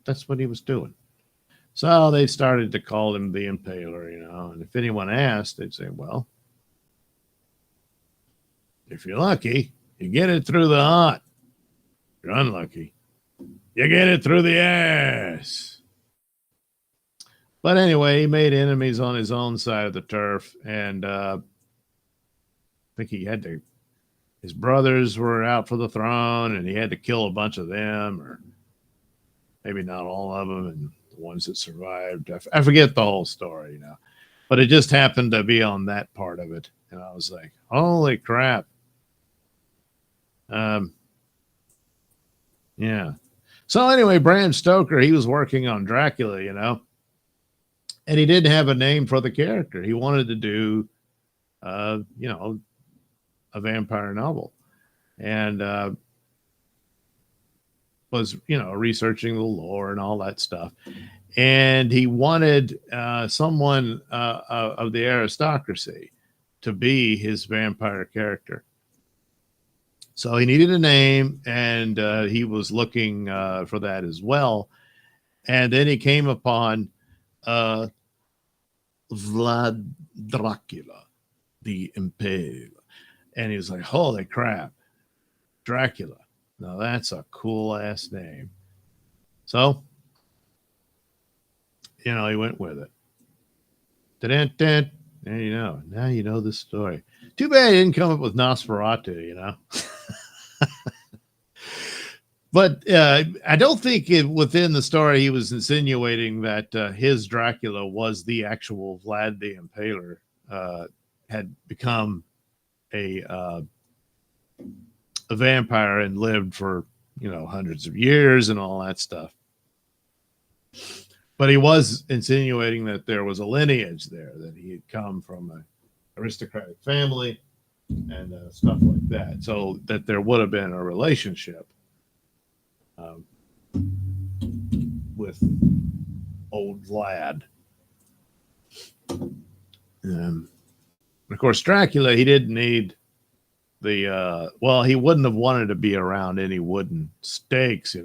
That's what he was doing. So they started to call him the Impaler, and if anyone asked, they'd say, well, if you're lucky, you get it through the heart. If you're unlucky, you get it through the ass. But anyway, he made enemies on his own side of the turf, and I think he had to, his brothers were out for the throne, and he had to kill a bunch of them, or maybe not all of them, and the ones that survived. I forget the whole story, but it just happened to be on that part of it. And I was like, holy crap. Yeah. So anyway, Bram Stoker, he was working on Dracula, and he didn't have a name for the character. He wanted to do, a vampire novel, and was, researching the lore and all that stuff. And he wanted someone of the aristocracy to be his vampire character. So he needed a name, and he was looking for that as well. And then he came upon Vlad Dracula, the Impaler. And he was like, holy crap, Dracula. Now that's a cool ass name. So, he went with it. Da-dun-dun. There now you know the story. Too bad he didn't come up with Nosferatu, But I don't think within the story he was insinuating that his Dracula was the actual Vlad the Impaler, had become a vampire and lived for, hundreds of years and all that stuff. But he was insinuating that there was a lineage there, that he had come from an aristocratic family and stuff like that. So that there would have been a relationship with old Vlad. Of course, Dracula, he didn't need the, he wouldn't have wanted to be around any wooden stakes,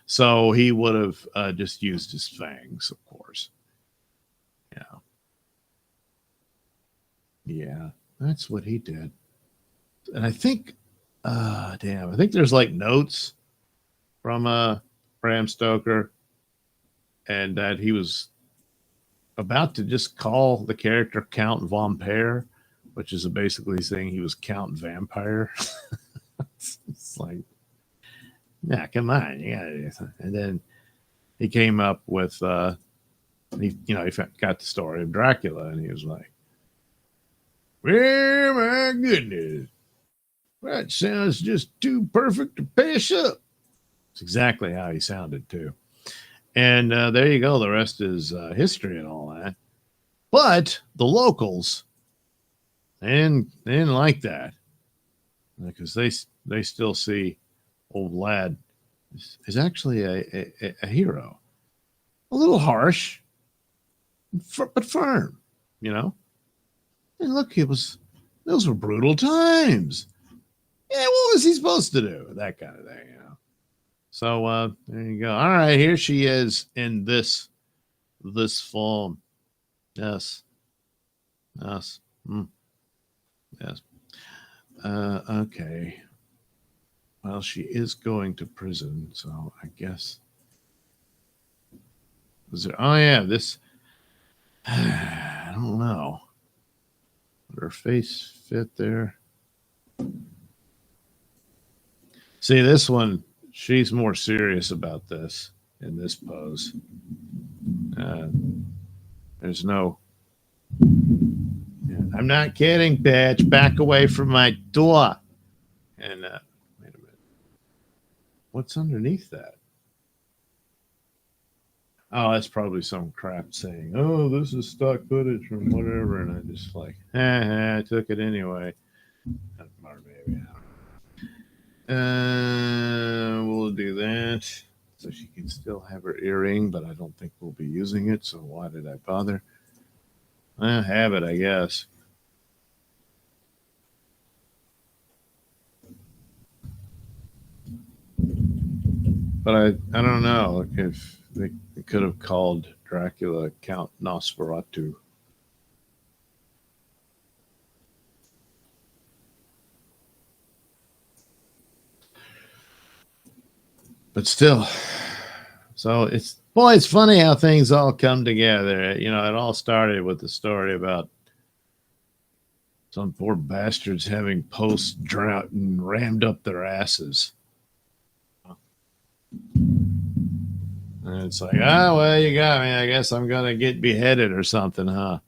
So he would have just used his fangs, of course. Yeah, that's what he did. And I think, I think there's like notes from Bram Stoker, and that he was about to just call the character Count Vampire, which is basically saying he was Count Vampire. It's like, yeah, come on. Yeah. And then he came up with, he got the story of Dracula, and he was like, well, my goodness, that sounds just too perfect to pass up. It's exactly how he sounded, too. And there you go. The rest is history and all that. But the locals, they didn't like that, because they still see old Vlad is actually a hero. A little harsh, but firm, And look, those were brutal times. Yeah, what was he supposed to do? That kind of thing, So there you go. All right, here she is in this form. Yes. Yes. Yes. Okay. Well, she is going to prison, so I guess. Was there? Oh yeah, this. I don't know. Would her face fit there? See, this one, she's more serious about this in this pose. Uh, there's no. Yeah, I'm not kidding, bitch. Back away from my door. And wait a minute. What's underneath that? Oh, that's probably some crap saying, "Oh, this is stock footage from whatever," and I just like, I took it anyway. Or maybe. We'll do that. So she can still have her earring, but I don't think we'll be using it. So why did I bother? Have it, I guess. But I don't know if they could have called Dracula Count Nosferatu. But still, so it's funny how things all come together. You know, it all started with the story about some poor bastards having post drought and rammed up their asses. And it's like, oh, well, you got me. I guess I'm going to get beheaded or something, huh?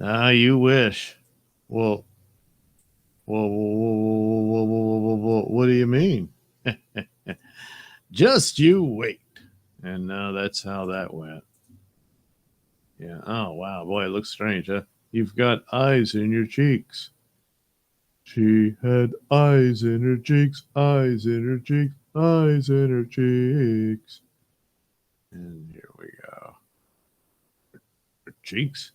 Ah, you wish. Well, what do you mean? Just you wait. And that's how that went. Yeah. Oh, wow. Boy, it looks strange, huh? You've got eyes in your cheeks. She had eyes in her cheeks, eyes in her cheeks, eyes in her cheeks. And here we go. Her cheeks?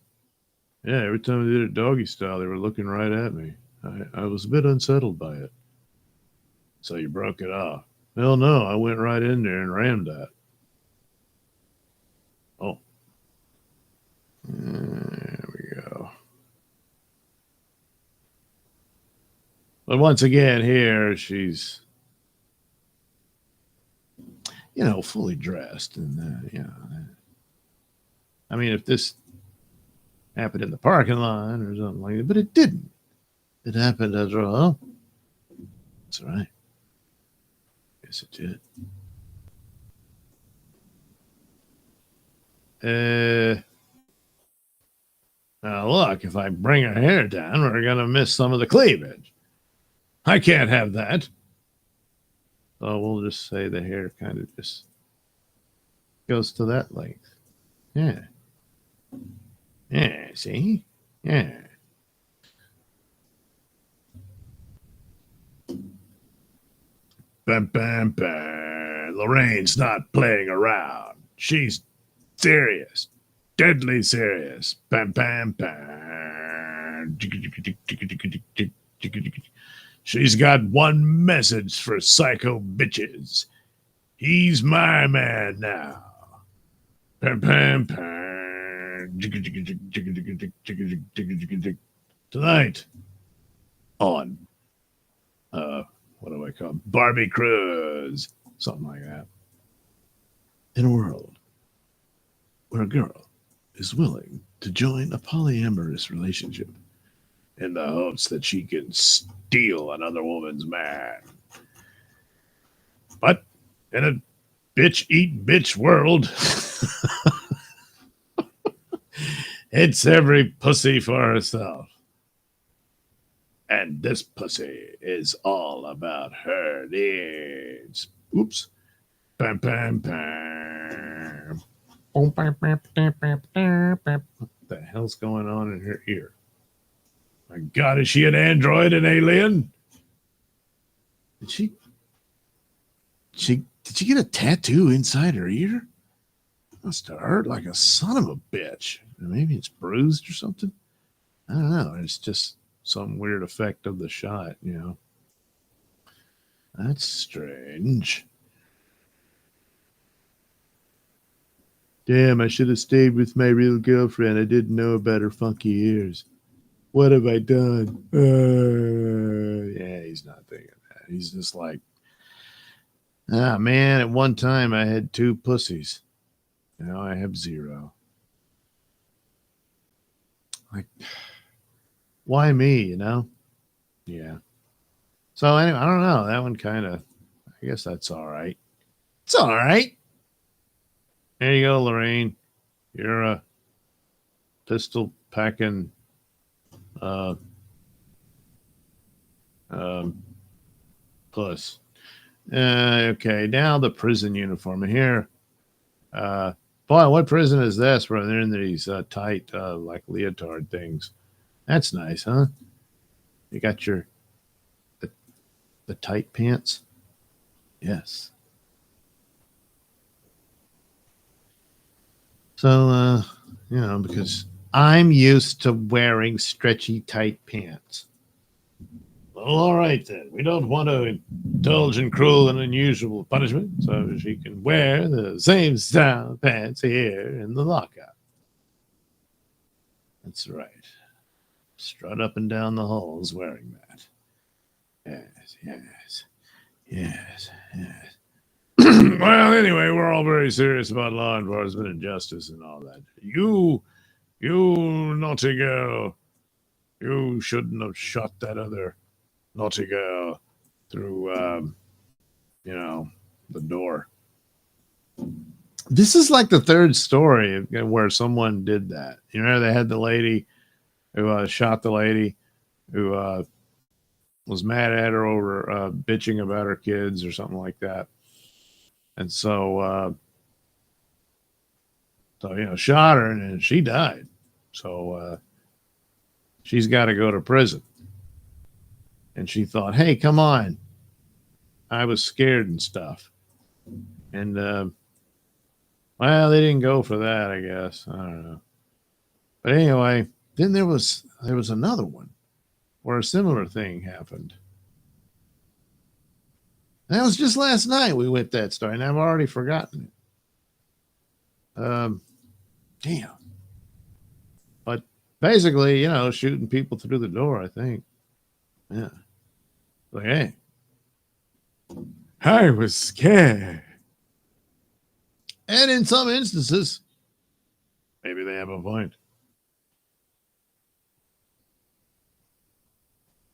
Yeah, every time I did it doggy style, they were looking right at me. I was a bit unsettled by it. So you broke it off. Hell no, I went right in there and rammed that. Oh, there we go. But once again, here she's, fully dressed. And, I mean, if this happened in the parking lot or something like that, but it didn't. It happened as well. Oh, that's right. Yes, it did. Now look, if I bring her hair down, we're going to miss some of the cleavage. I can't have that. So we'll just say the hair kind of just goes to that length. Yeah. Yeah, see? Yeah. Bam, bam, bam. Lorraine's not playing around. She's serious. Deadly serious. Bam, bam, bam. She's got one message for psycho bitches. He's my man now. Pam, pam, pam. Tonight on, what do I call it? Barbie Cruise. Something like that. In a world where a girl is willing to join a polyamorous relationship in the hopes that she can steal another woman's man. But in a bitch eat bitch world, it's every pussy for herself. And this pussy is all about her needs. Oops. Bam, bam, bam. What the hell's going on in her ear? My God, is she an android, an alien? Did she get a tattoo inside her ear? Must have hurt like a son of a bitch. Maybe it's bruised or something. I don't know. It's just some weird effect of the shot. That's strange. Damn, I should have stayed with my real girlfriend. I didn't know about her funky ears. What have I done? Yeah, he's not thinking that. He's just like, ah, man, at one time I had 2 pussies. Now I have 0. Like, why me, you know? Yeah. So anyway, I don't know. That one kind of, I guess that's all right. It's all right. There you go, Lorraine. You're a pistol packing uh, um, puss. Okay, now the prison uniform. And here, boy, what prison is this where they're in these tight, like leotard things? That's nice, huh? You got the, the tight pants? Yes. So, because I'm used to wearing stretchy, tight pants. Well, all right then. We don't want to indulge in cruel and unusual punishment, so she can wear the same style pants here in the lockup. That's right. Strut up and down the halls wearing that. Yes. Well, anyway, we're all very serious about law enforcement and justice and all that. You naughty girl, you shouldn't have shot that other naughty girl through, the door. This is like the third story where someone did that. You know, they had the lady who shot the lady who was mad at her over bitching about her kids or something like that. And so, shot her and she died. So she's got to go to prison. And she thought, hey, come on. I was scared and stuff. And, well, they didn't go for that, I guess. I don't know. But anyway, then there was another one where a similar thing happened. That was just last night we went that story, and I've already forgotten it. Damn. But basically, shooting people through the door, I think. Yeah. Like, hey, I was scared. And in some instances, maybe they have a point.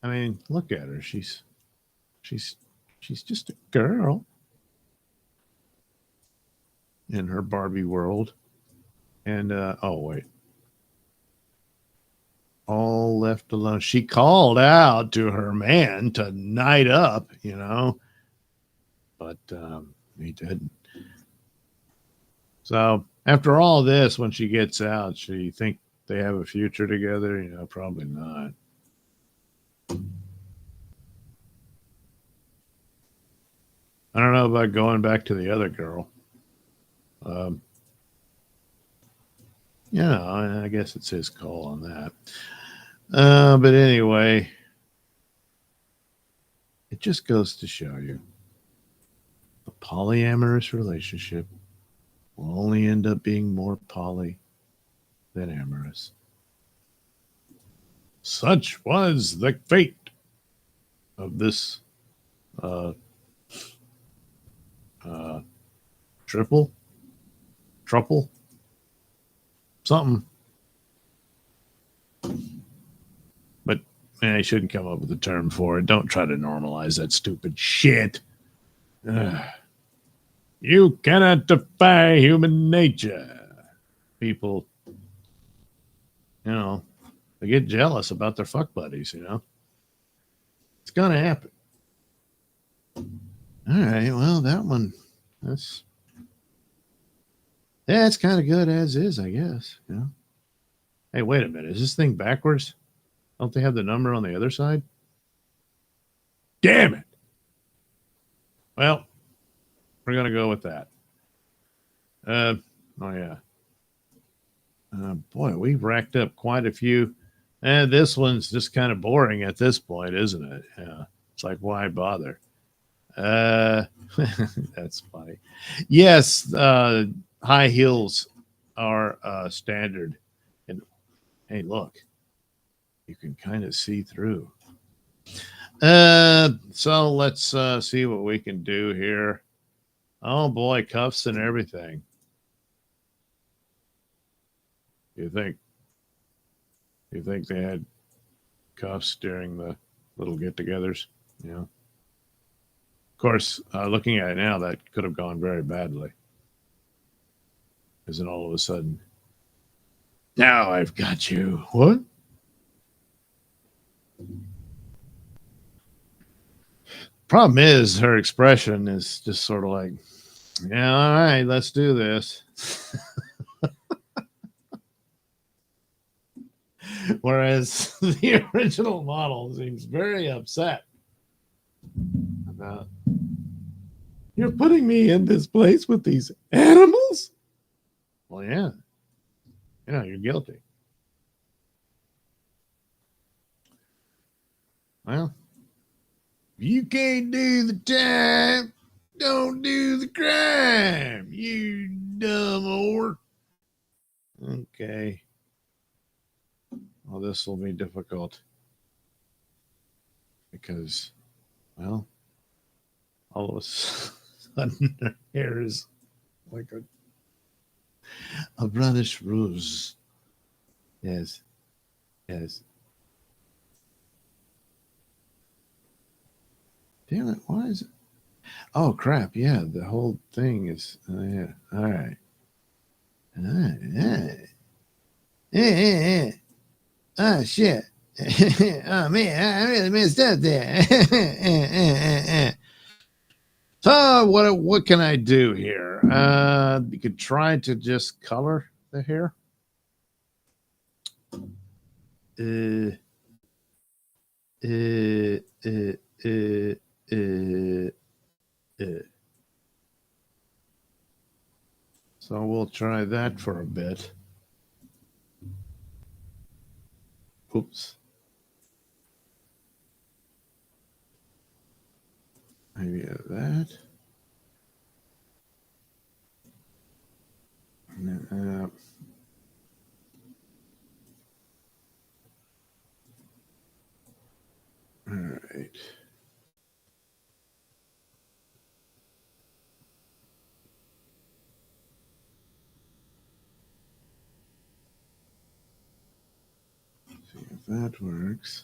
I mean, look at her. She's just a girl in her Barbie world. And oh wait. All left alone. She called out to her man to night up, but he didn't. So after all this, when she gets out, she think they have a future together? Probably not. I don't know about going back to the other girl. I guess it's his call on that. But anyway, it just goes to show you a polyamorous relationship will only end up being more poly than amorous. Such was the fate of this truple, something. But I shouldn't come up with a term for it. Don't try to normalize that stupid shit. You cannot defy human nature. People, they get jealous about their fuck buddies, It's going to happen. All right, well, that one, it's kind of good as is, I guess, Hey, wait a minute. Is this thing backwards? Don't they have the number on the other side? Damn it. Well, we're going to go with that. Oh, yeah. Boy, we've racked up quite a few. And this one's just kind of boring at this point, isn't it? Yeah. It's like, why bother? That's funny. Yes, high heels our standard. And hey, look, you can kind of see through. So let's see what we can do here. Oh boy, cuffs and everything. You think they had cuffs during the little get-togethers? Yeah. Of course, looking at it now, that could have gone very badly. Isn't all of a sudden, now I've got you. What? Problem is, her expression is just sort of like, yeah, all right, let's do this. Whereas the original model seems very upset about, you're putting me in this place with these animals? Well, yeah. You're guilty. Well, if you can't do the time, don't do the crime, you dumb whore. Okay. Well, this will be difficult because, well, all of a sudden her hair is like a brownish rose. Yes. Yes. Damn it, why is it? Oh, crap. Yeah, the whole thing is. Yeah. All right. All right. Yeah. Oh, shit. Oh, man, I really messed up there. So, what can I do here? You could try to just color the hair. Uh, So we'll try that for a bit. Oops. Maybe that. All right. See if that works.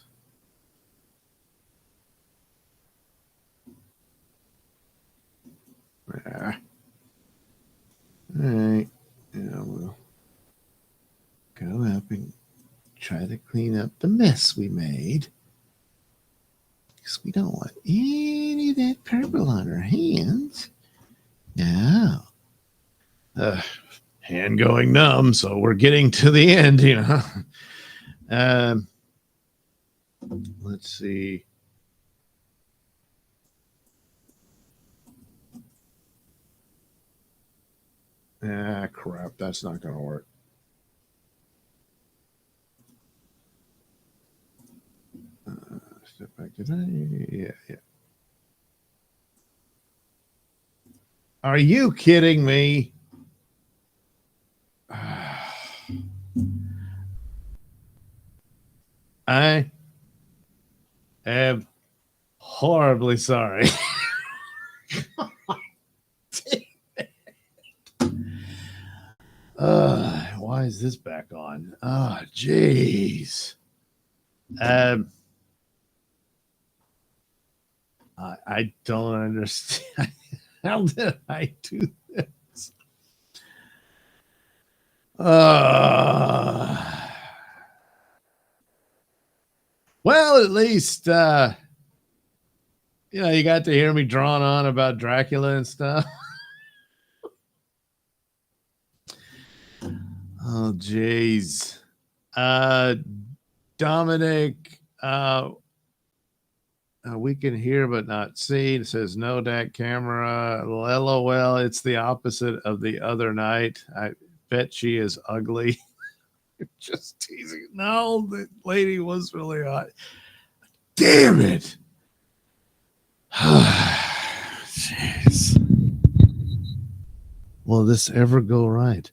Ah. All right. Yeah, we'll go up and try to clean up the mess we made. Because we don't want any of that purple on our hands. No. Hand going numb, so we're getting to the end, Let's see. Ah, crap. That's not going to work. Step back to that. Yeah. Are you kidding me? I am horribly sorry. Why is this back on? Oh, jeez. I don't understand. How did I do this? Well, at least you got to hear me drawn on about Dracula and stuff. Oh, jeez. Dominic, we can hear but not see. It says no DAC camera. LOL. It's the opposite of the other night. I bet she is ugly. Just teasing. No, the lady was really hot. Damn it. Jeez. Will this ever go right?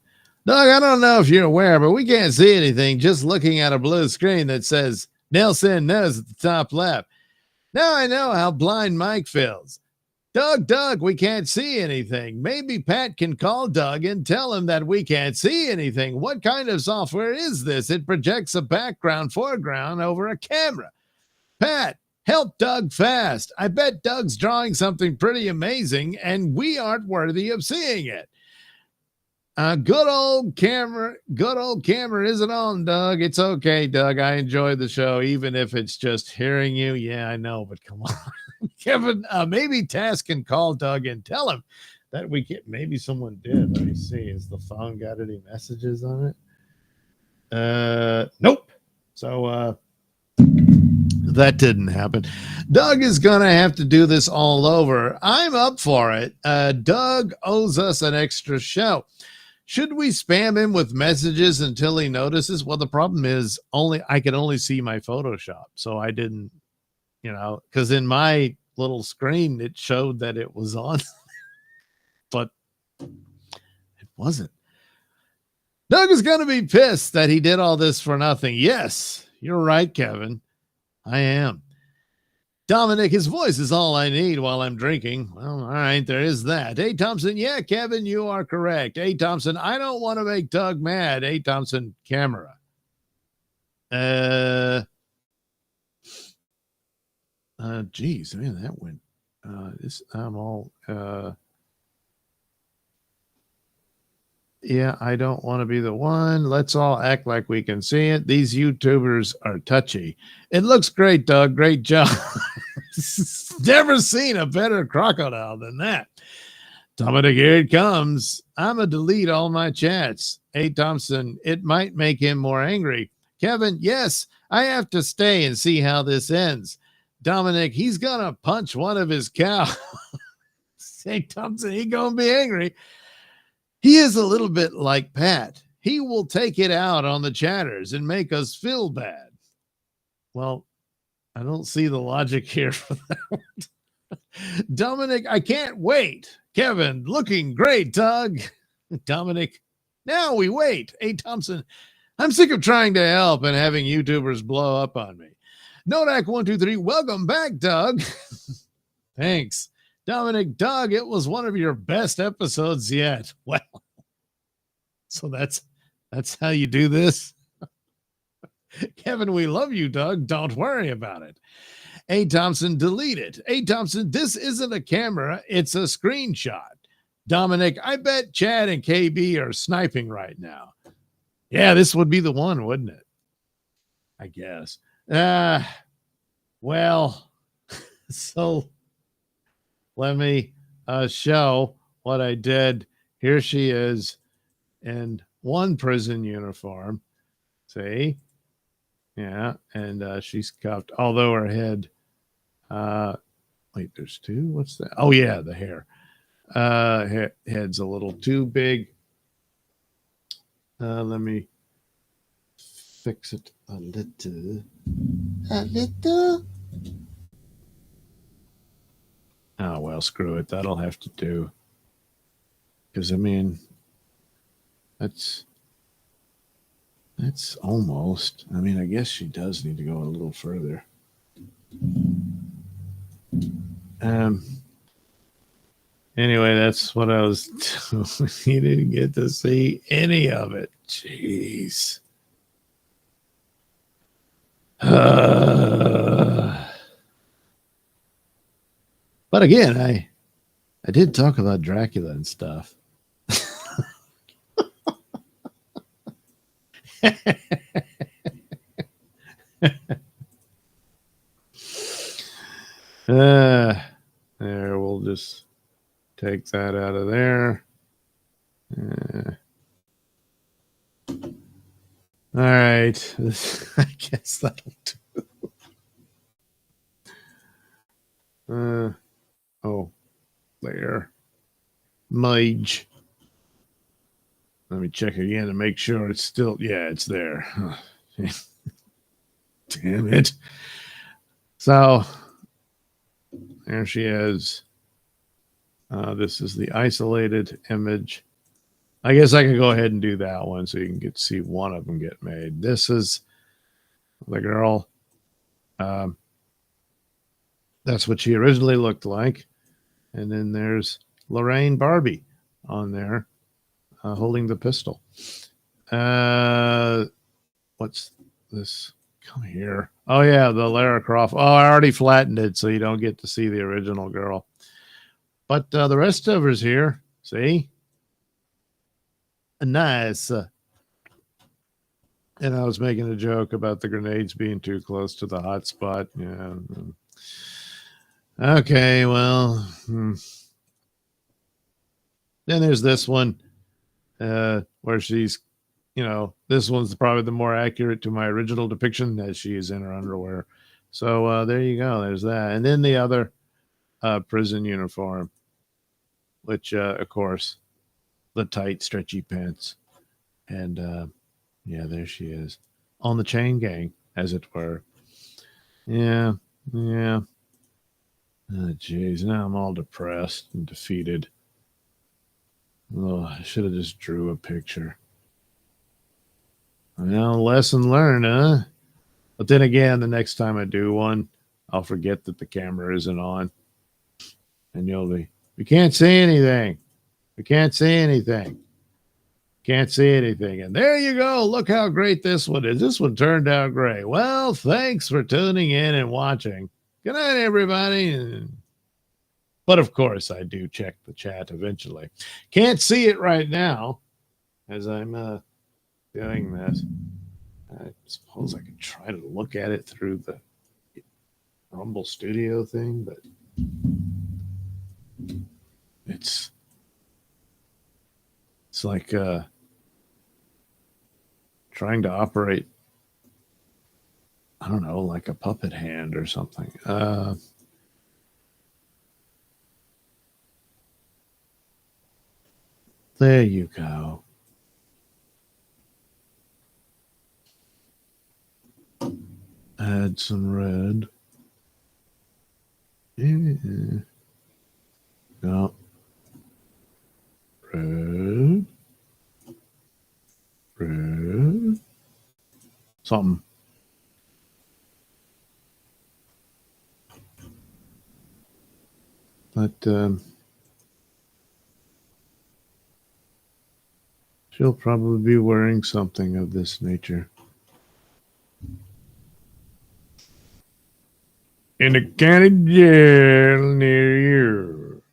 Doug, I don't know if you're aware, but we can't see anything just looking at a blue screen that says Nailsin News at the top left. Now I know how blind Mike feels. Doug, we can't see anything. Maybe Pat can call Doug and tell him that we can't see anything. What kind of software is this? It projects a background foreground over a camera. Pat, help Doug fast. I bet Doug's drawing something pretty amazing and we aren't worthy of seeing it. Good old camera isn't on, Doug. It's okay, Doug. I enjoy the show, even if it's just hearing you. Yeah, I know, but come on. Kevin, maybe Task can call Doug and tell him that we can. Maybe someone did. Let me see. Has the phone got any messages on it? Nope. So that didn't happen. Doug is going to have to do this all over. I'm up for it. Doug owes us an extra show. Should we spam him with messages until he notices? Well, the problem is I could only see my Photoshop. So I didn't, because in my little screen, it showed that it was on, but it wasn't. Doug is going to be pissed that he did all this for nothing. Yes, you're right, Kevin. I am. Dominic, his voice is all I need while I'm drinking. Well, all right, there is that. A. Thompson, yeah, Kevin, you are correct. A. Thompson, I don't want to make Doug mad. A. Thompson, camera. Geez, man, that went. Yeah, I don't want to be the one. Let's all act like we can see it. These YouTubers are touchy. It looks great, Doug. Great job. Never seen a better crocodile than that. Dominic, here it comes. I'm a delete all my chats. A. Thompson, it might make him more angry. Kevin, yes, I have to stay and see how this ends. Dominic, he's going to punch one of his cows. A. Thompson, he going to be angry. He is a little bit like Pat. He will take it out on the chatters and make us feel bad. Well, I don't see the logic here for that one. Dominic, I can't wait. Kevin, looking great, Doug. Dominic, now we wait. A. Thompson, I'm sick of trying to help and having YouTubers blow up on me. Nodak123, welcome back, Doug. Thanks. Dominic, Doug, it was one of your best episodes yet. Well, so that's how you do this. Kevin, we love you, Doug. Don't worry about it. A. Thompson, delete it. A. Thompson, this isn't a camera. It's a screenshot. Dominic, I bet Chad and KB are sniping right now. Yeah, this would be the one, wouldn't it? I guess. Well, so let me show what I did. Here she is in one prison uniform. See? Yeah, and she's cuffed, although her head, wait, there's two? What's that? Oh, yeah, the hair. Head's a little too big. Let me fix it a little. A little? Oh, well, screw it. That'll have to do. Because, I mean, that's almost. I mean, I guess she does need to go a little further. Anyway, that's what I was doing. You didn't get to see any of it. Jeez. But again, I did talk about Dracula and stuff. There, we'll just take that out of there. All right. I guess that'll do. Oh, there. Mage. Let me check again to make sure it's still. Yeah, it's there. Damn it. So there she is. This is the isolated image. I guess I could go ahead and do that one so you can get to see one of them get made. This is the girl. Um, that's what she originally looked like. And then there's Lorraine Barbie on there holding the pistol. What's this? Come here. Oh, yeah, the Lara Croft. Oh, I already flattened it so you don't get to see the original girl. But the rest of her's here. See? Nice. And I was making a joke about the grenades being too close to the hot spot. Yeah. Okay, well. Then there's this one where she's, this one's probably the more accurate to my original depiction as she is in her underwear. So there you go. There's that. And then the other prison uniform, which, of course, the tight, stretchy pants. And yeah, there she is on the chain gang, as it were. Yeah. Oh, jeez. Now I'm all depressed and defeated. Oh, I should have just drew a picture. Well, lesson learned, huh? But then again, the next time I do one, I'll forget that the camera isn't on. And we can't see anything. We can't see anything. Can't see anything. And there you go. Look how great this one is. This one turned out great. Well, thanks for tuning in and watching. Good night, everybody. But of course, I do check the chat eventually. Can't see it right now as I'm doing this. I suppose I could try to look at it through the Rumble Studio thing, but it's like trying to operate, I don't know, like a puppet hand or something. There you go. Add some red. Yeah. No. Red. Something. But she'll probably be wearing something of this nature. In the county jail near you.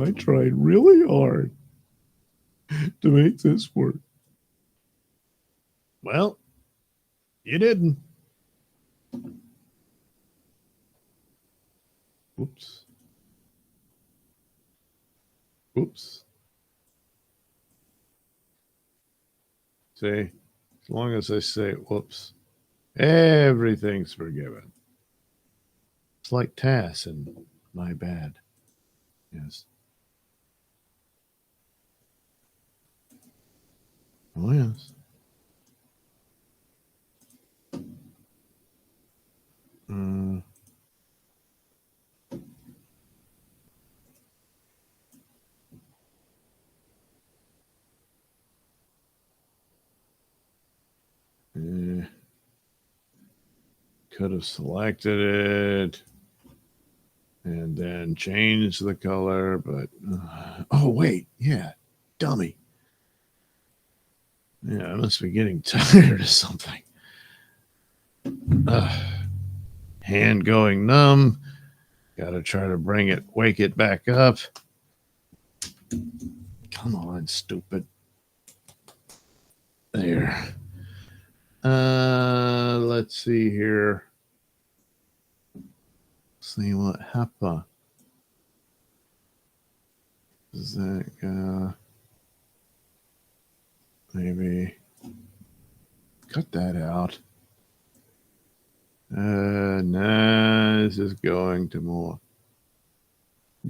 I tried really hard to make this work. Well, you didn't. Oops. See, as long as I say whoops, everything's forgiven. It's like Tass and My Bad. Yes. Oh, yes. Could have selected it and then changed the color, but oh wait, yeah, dummy. Yeah, I must be getting tired of something. Hand going numb. Got to try to wake it back up. Come on, stupid. There. Let's see here. See what happened. Is that maybe cut that out? No, this is going to more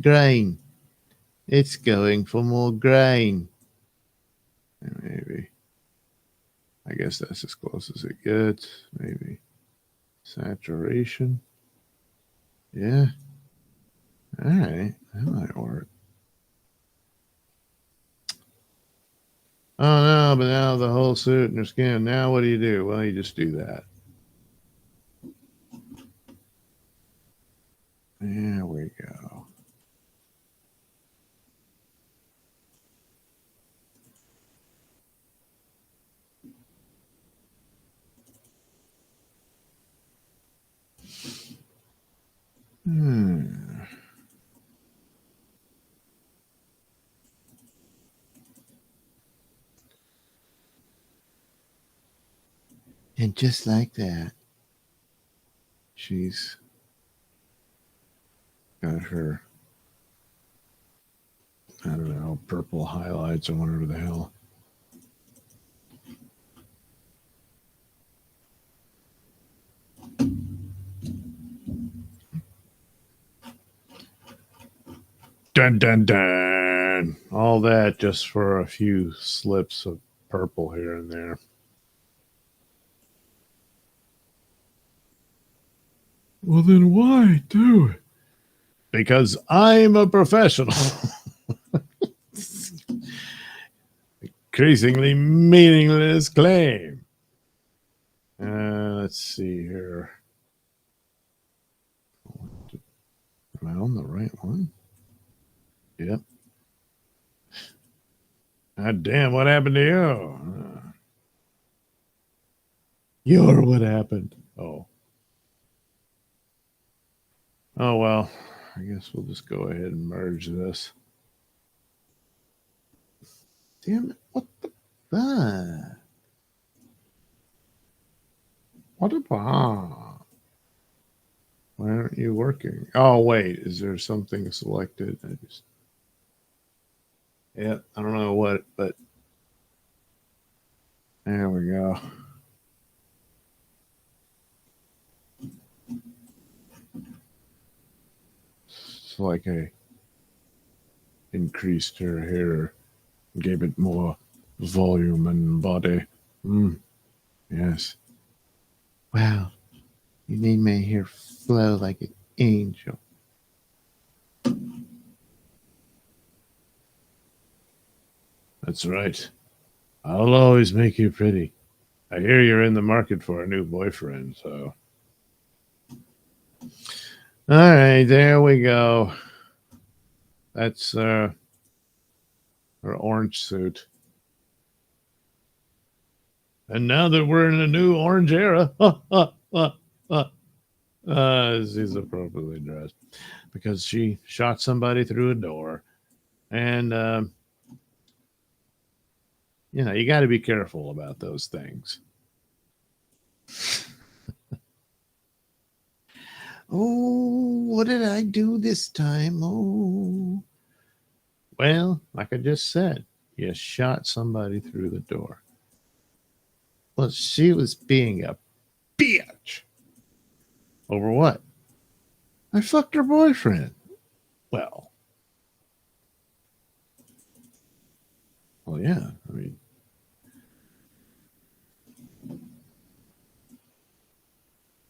grain. It's going for more grain. Maybe. I guess that's as close as it gets. Maybe. Saturation. Yeah. All right. That might work. Oh no, but now the whole suit and your skin. Now what do? Well, you just do that. There we go. Hmm. And just like that, She's got her, I don't know, purple highlights or whatever the hell. Dun dun dun. All that just for a few slips of purple here and there. Well, then why do it? Because I'm a professional. Increasingly meaningless claim. Let's see here. Am I on the right one? Yep. God damn, what happened to you? You're what happened. Oh. Oh, well. I guess we'll just go ahead and merge this. damn it, what the fuck? What about? Why aren't you working? Oh, wait. Is there something selected? Yeah, I don't know what, but there we go. It's like I increased her hair, gave it more volume and body. Yes. Wow, you made my hair flow like an angel. That's right. I'll always make you pretty. I hear you're in the market for a new boyfriend, so. All right, there we go. That's her orange suit. And now that we're in a new orange era, she's appropriately dressed because she shot somebody through a door. And, you got to be careful about those things. Oh, what did I do this time? Oh, Well, like I just said, you shot somebody through the door. well, she was being a bitch. Over what? I fucked her boyfriend. Well, yeah. I mean,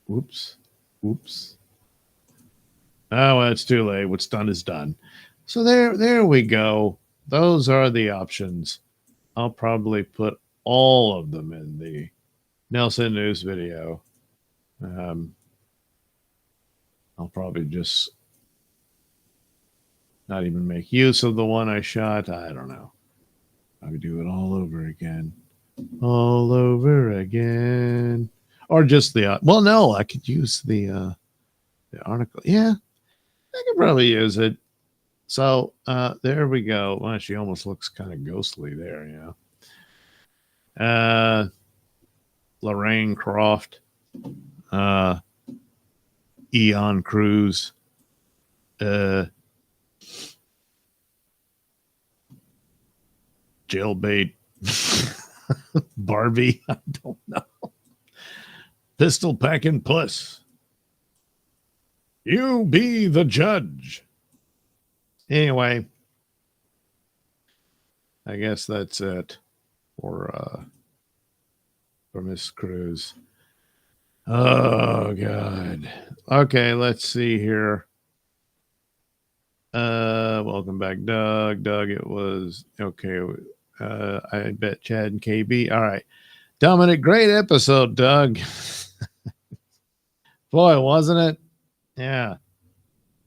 whoops. Oh, well, it's too late. What's done is done. So there we go. Those are the options. I'll probably put all of them in the Nailsin News video. I'll probably just not even make use of the one I shot. I don't know. I would do it all over again. All over again. Or just well, no, I could use the article. Yeah, I could probably use it. So there we go. Well, she almost looks kind of ghostly there, Lorraine Croft, uh, Eon Cruz, jailbait, Barbie. I don't know. Pistol packing puss. You be the judge. Anyway, I guess that's it for Miss Cruz. Oh, Oh, God. Okay, let's see here. Welcome back, Doug. Doug, it was okay. I bet Chad and KB. All right. Dominic, great episode, Doug. Boy, wasn't it? Yeah.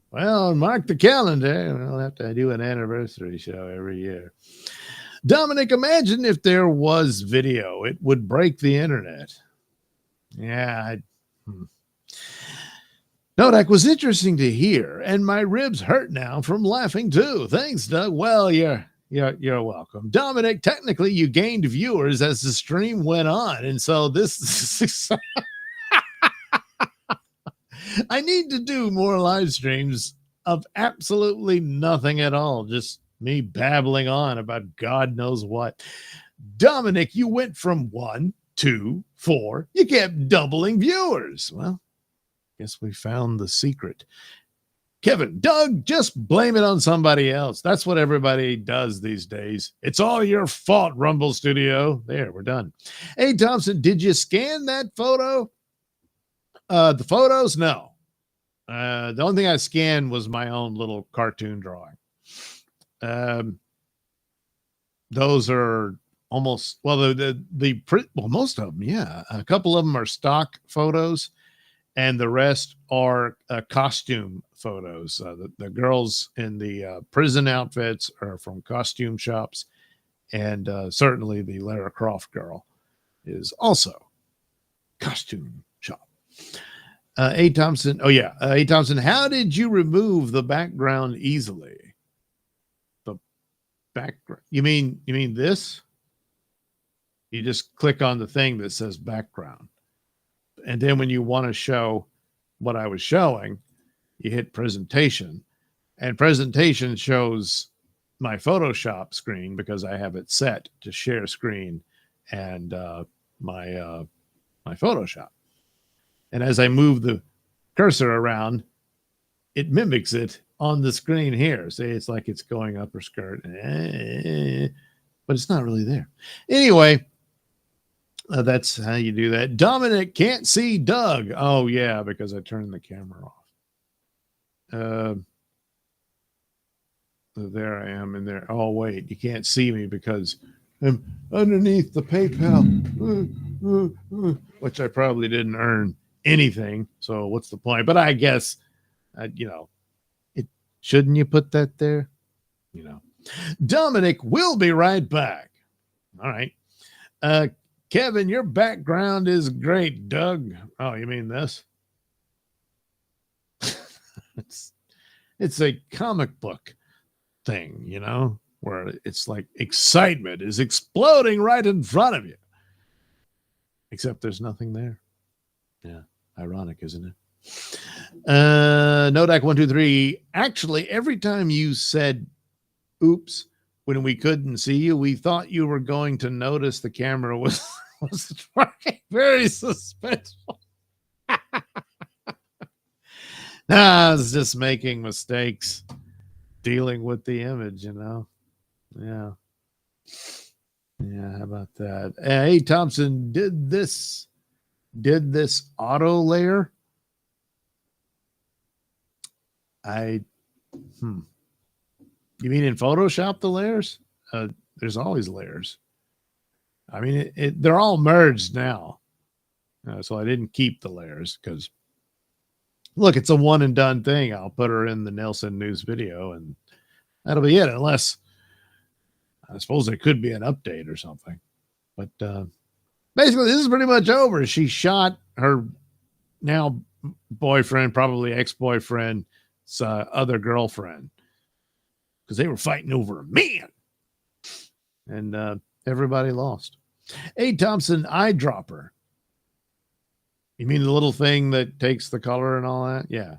Well, mark the calendar. We'll have to do an anniversary show every year. Dominic, imagine if there was video. It would break the internet. Yeah. Nodak was interesting to hear, and my ribs hurt now from laughing too. Thanks, Doug. Well, you're welcome. Dominic, technically you gained viewers as the stream went on, and so this I need to do more live streams of absolutely nothing at all, just me babbling on about God knows what. Dominic, you went from 1, 2, 4. You kept doubling viewers. Well, guess we found the secret. Kevin, Doug, just blame it on somebody else. That's what everybody does these days. It's all your fault, Rumble Studio. There, we're done. Hey, Thompson, did you scan that photo? The photos? No. The only thing I scanned was my own little cartoon drawing. Those are almost, well, most of them, yeah. A couple of them are stock photos, and the rest are costume photos. The girls in the prison outfits are from costume shops, and certainly the Lara Croft girl is also costume shop. A. Thompson, A. Thompson, how did you remove the background easily? The background? You mean this? You just click on the thing that says background. And then when you want to show what I was showing, you hit presentation, and presentation shows my Photoshop screen because I have it set to share screen and my Photoshop. And as I move the cursor around, it mimics it on the screen here. See, it's like it's going upper skirt, but it's not really there. Anyway, that's how you do that. Dominic can't see Doug. Oh, yeah, because I turned the camera off. There I am in there. Oh, wait, you can't see me because I'm underneath the PayPal, which I probably didn't earn anything. So what's the point? But I guess, shouldn't you put that there? Dominic will be right back. All right. Kevin, your background is great, Doug. Oh, you mean this? It's a comic book thing, where it's like excitement is exploding right in front of you. Except there's nothing there. Yeah. Ironic, isn't it? Nodak 123. Actually, every time you said oops when we couldn't see you, we thought you were going to notice the camera was working. Very suspicious. I was just making mistakes dealing with the image, Yeah. Yeah, how about that? Hey, Thompson, did this auto layer? You mean in Photoshop, the layers? There's always layers. I mean, they're all merged now. So I didn't keep the layers because, look, it's a one and done thing. I'll put her in the Nailsin News video and that'll be it. Unless, I suppose there could be an update or something. But basically, this is pretty much over. She shot her now boyfriend, probably ex-boyfriend's other girlfriend, because they were fighting over a man. And everybody lost. Hey, Thompson, eyedropper. You mean the little thing that takes the color and all that? Yeah.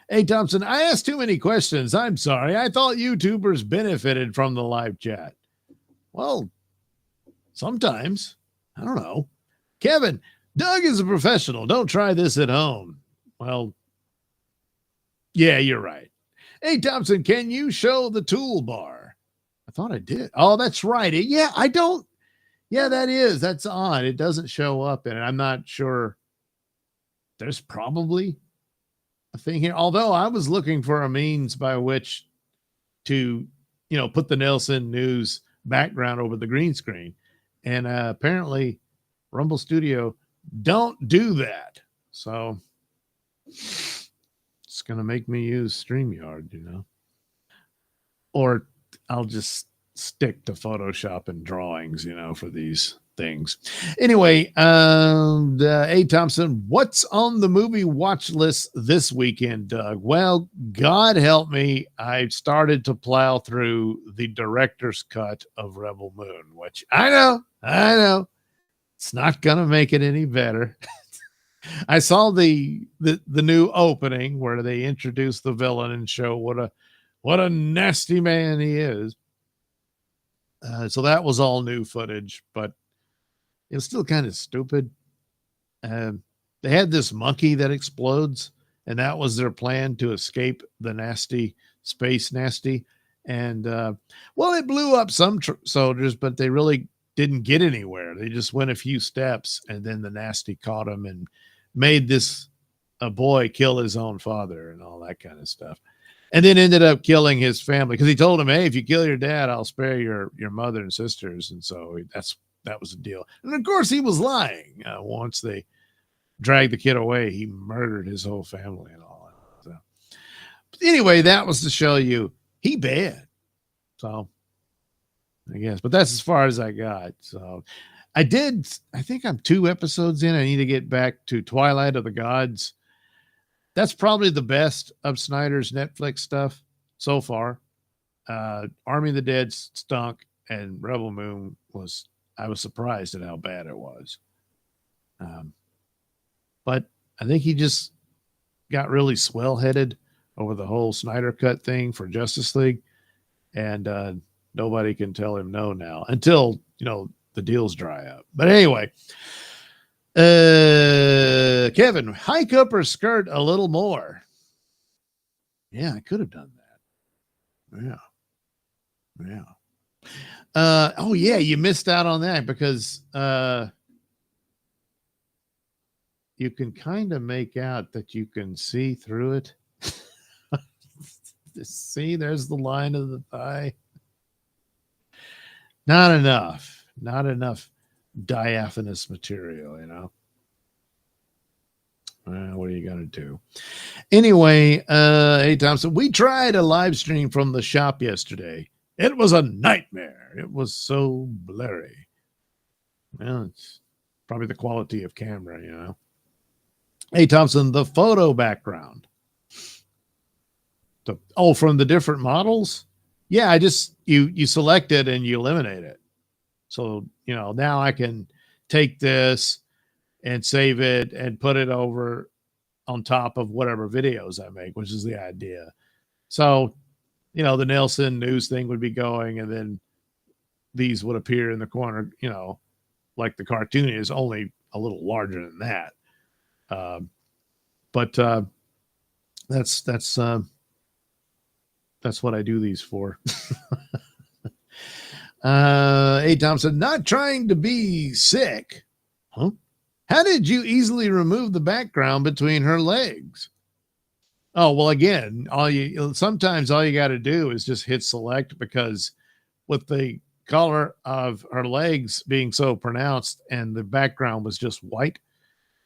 Hey, Thompson, I asked too many questions. I'm sorry. I thought YouTubers benefited from the live chat. Well, sometimes. I don't know. Kevin, Doug is a professional. Don't try this at home. Well, yeah, you're right. Hey, Thompson, can you show the toolbar? I thought I did. Oh, that's right. Yeah, I don't. Yeah, that's odd. It doesn't show up in it. I'm not sure. there's probably a thing here. Although I was looking for a means by which to, put the Nailsin News background over the green screen. And apparently Rumble Studio don't do that. So it's going to make me use StreamYard, or I'll just stick to Photoshop and drawings, for these things. Anyway, A. Thompson, what's on the movie watch list this weekend, Doug? Well, God help me, I started to plow through the director's cut of Rebel Moon, which I know, it's not gonna make it any better. I saw the new opening where they introduce the villain and show what a nasty man he is. So that was all new footage, but it was still kind of stupid. They had this monkey that explodes, and that was their plan to escape the nasty space nasty. And well, it blew up some soldiers, but they really didn't get anywhere. They just went a few steps, and then the nasty caught him and made a boy kill his own father and all that kind of stuff. And then ended up killing his family because he told him, "Hey, if you kill your dad, I'll spare your mother and sisters." And so that was the deal. And of course, he was lying. Once they dragged the kid away, he murdered his whole family and all that. So, but anyway, that was to show you he bad. So I guess, but that's as far as I got. So I think I'm 2 episodes in. I need to get back to Twilight of the Gods. That's probably the best of Snyder's Netflix stuff so far. Army of the Dead stunk, and Rebel Moon I was surprised at how bad it was. But I think he just got really swell-headed over the whole Snyder Cut thing for Justice League, and nobody can tell him no now until, the deals dry up. But anyway, Kevin, hike up her skirt a little more. Yeah, I could have done that. Yeah. Oh yeah, you missed out on that because you can kind of make out that you can see through it. See, there's the line of the thigh. Not enough diaphanous material, what are you going to do? Anyway, hey, Thompson, we tried a live stream from the shop yesterday. It was a nightmare. It was so blurry. Well, it's probably the quality of camera, Hey, Thompson, the photo background. From the different models? Yeah, I just, you select it and you eliminate it. So, now I can take this and save it and put it over on top of whatever videos I make, which is the idea. So, the Nailsin News thing would be going, and then these would appear in the corner, like the cartoon is, only a little larger than that. But that's what I do these for. Hey, Thompson, not trying to be sick. Huh? How did you easily remove the background between her legs? Oh, well, again, sometimes all you got to do is just hit select, because with the color of her legs being so pronounced and the background was just white,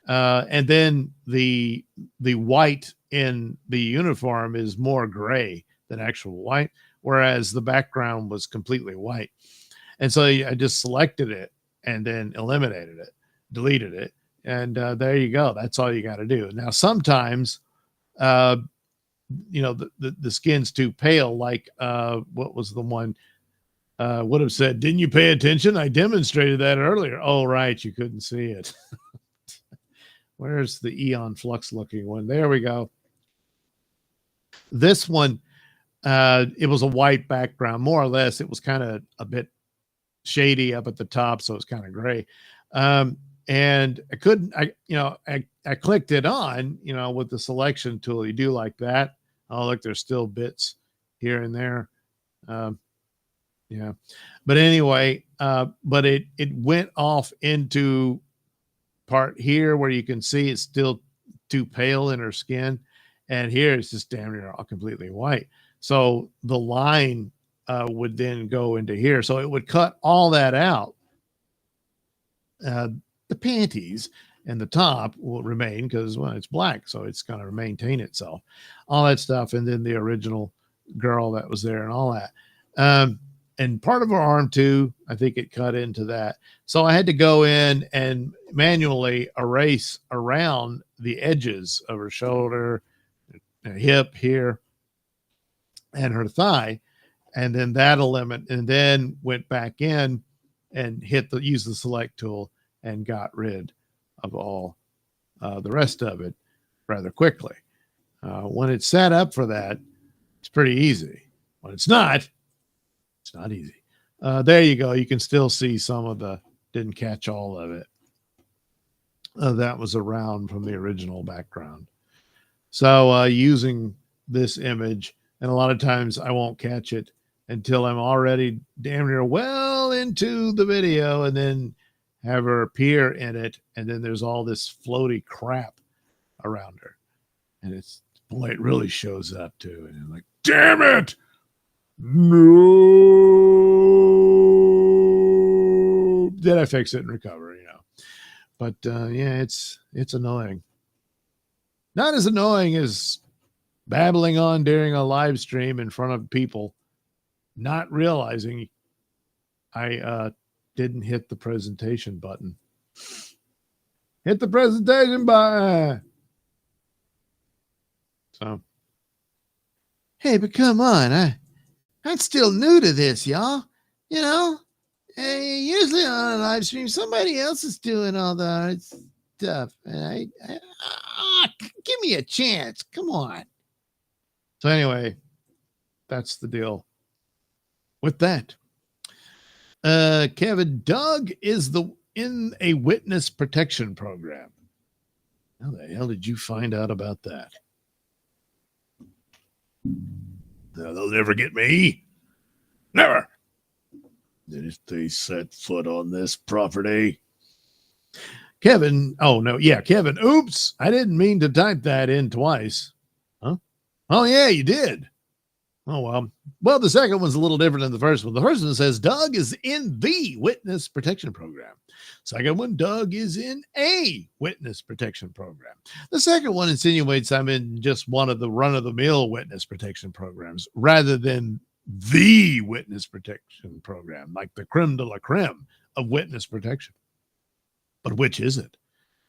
and then the white in the uniform is more gray than actual white, whereas the background was completely white. And so I just selected it and then eliminated it, deleted it. And there you go. That's all you got to do. Now, sometimes, the skin's too pale. Like, what was the one would have said, didn't you pay attention? I demonstrated that earlier. Oh, right. You couldn't see it. Where's the Eon Flux looking one? There we go. This one, it was a white background, more or less. It was kind of a bit shady up at the top, so it's kind of gray. And I couldn't, I clicked it on, with the selection tool. You do like that. Oh, look, there's still bits here and there. Yeah. But anyway, but it went off into part here where you can see it's still too pale in her skin. And here it's just damn near all completely white. So the line would then go into here. So it would cut all that out. The panties and the top will remain because, well, it's black. So it's going to maintain itself, all that stuff. And then the original girl that was there and all that. And part of her arm too, I think it cut into that. So I had to go in and manually erase around the edges of her shoulder, her hip here, and her thigh. And then that eliminated, and then went back in and used the select tool and got rid of all the rest of it rather quickly. When it's set up for that, it's pretty easy. When it's not easy. There you go. You can still see some of didn't catch all of it. That was around from the original background. So using this image, and a lot of times I won't catch it until I'm already damn near well into the video, and then have her appear in it, and then there's all this floaty crap around her. And boy, it really shows up too. And I'm like, damn it! No. Then I fix it and recover, But yeah, it's annoying. Not as annoying as babbling on during a live stream in front of people, not realizing I didn't hit the presentation button. Hit the presentation button. So, hey, but come on, I'm still new to this, y'all. Usually on a live stream, somebody else is doing all the hard stuff. And give me a chance. Come on. So anyway, that's the deal with that. Kevin, Doug is in a witness protection program. How the hell did you find out about that? No, they'll never get me. Never. If they set foot on this property. Kevin, oh no, yeah, Kevin, oops, I didn't mean to type that in twice. Huh? Oh yeah, you did. Oh, well, the second one's a little different than the first one. The first one says Doug is in the witness protection program. Second one, Doug is in a witness protection program. The second one insinuates I'm in just one of the run-of-the-mill witness protection programs rather than the witness protection program, like the creme de la creme of witness protection. But which is it?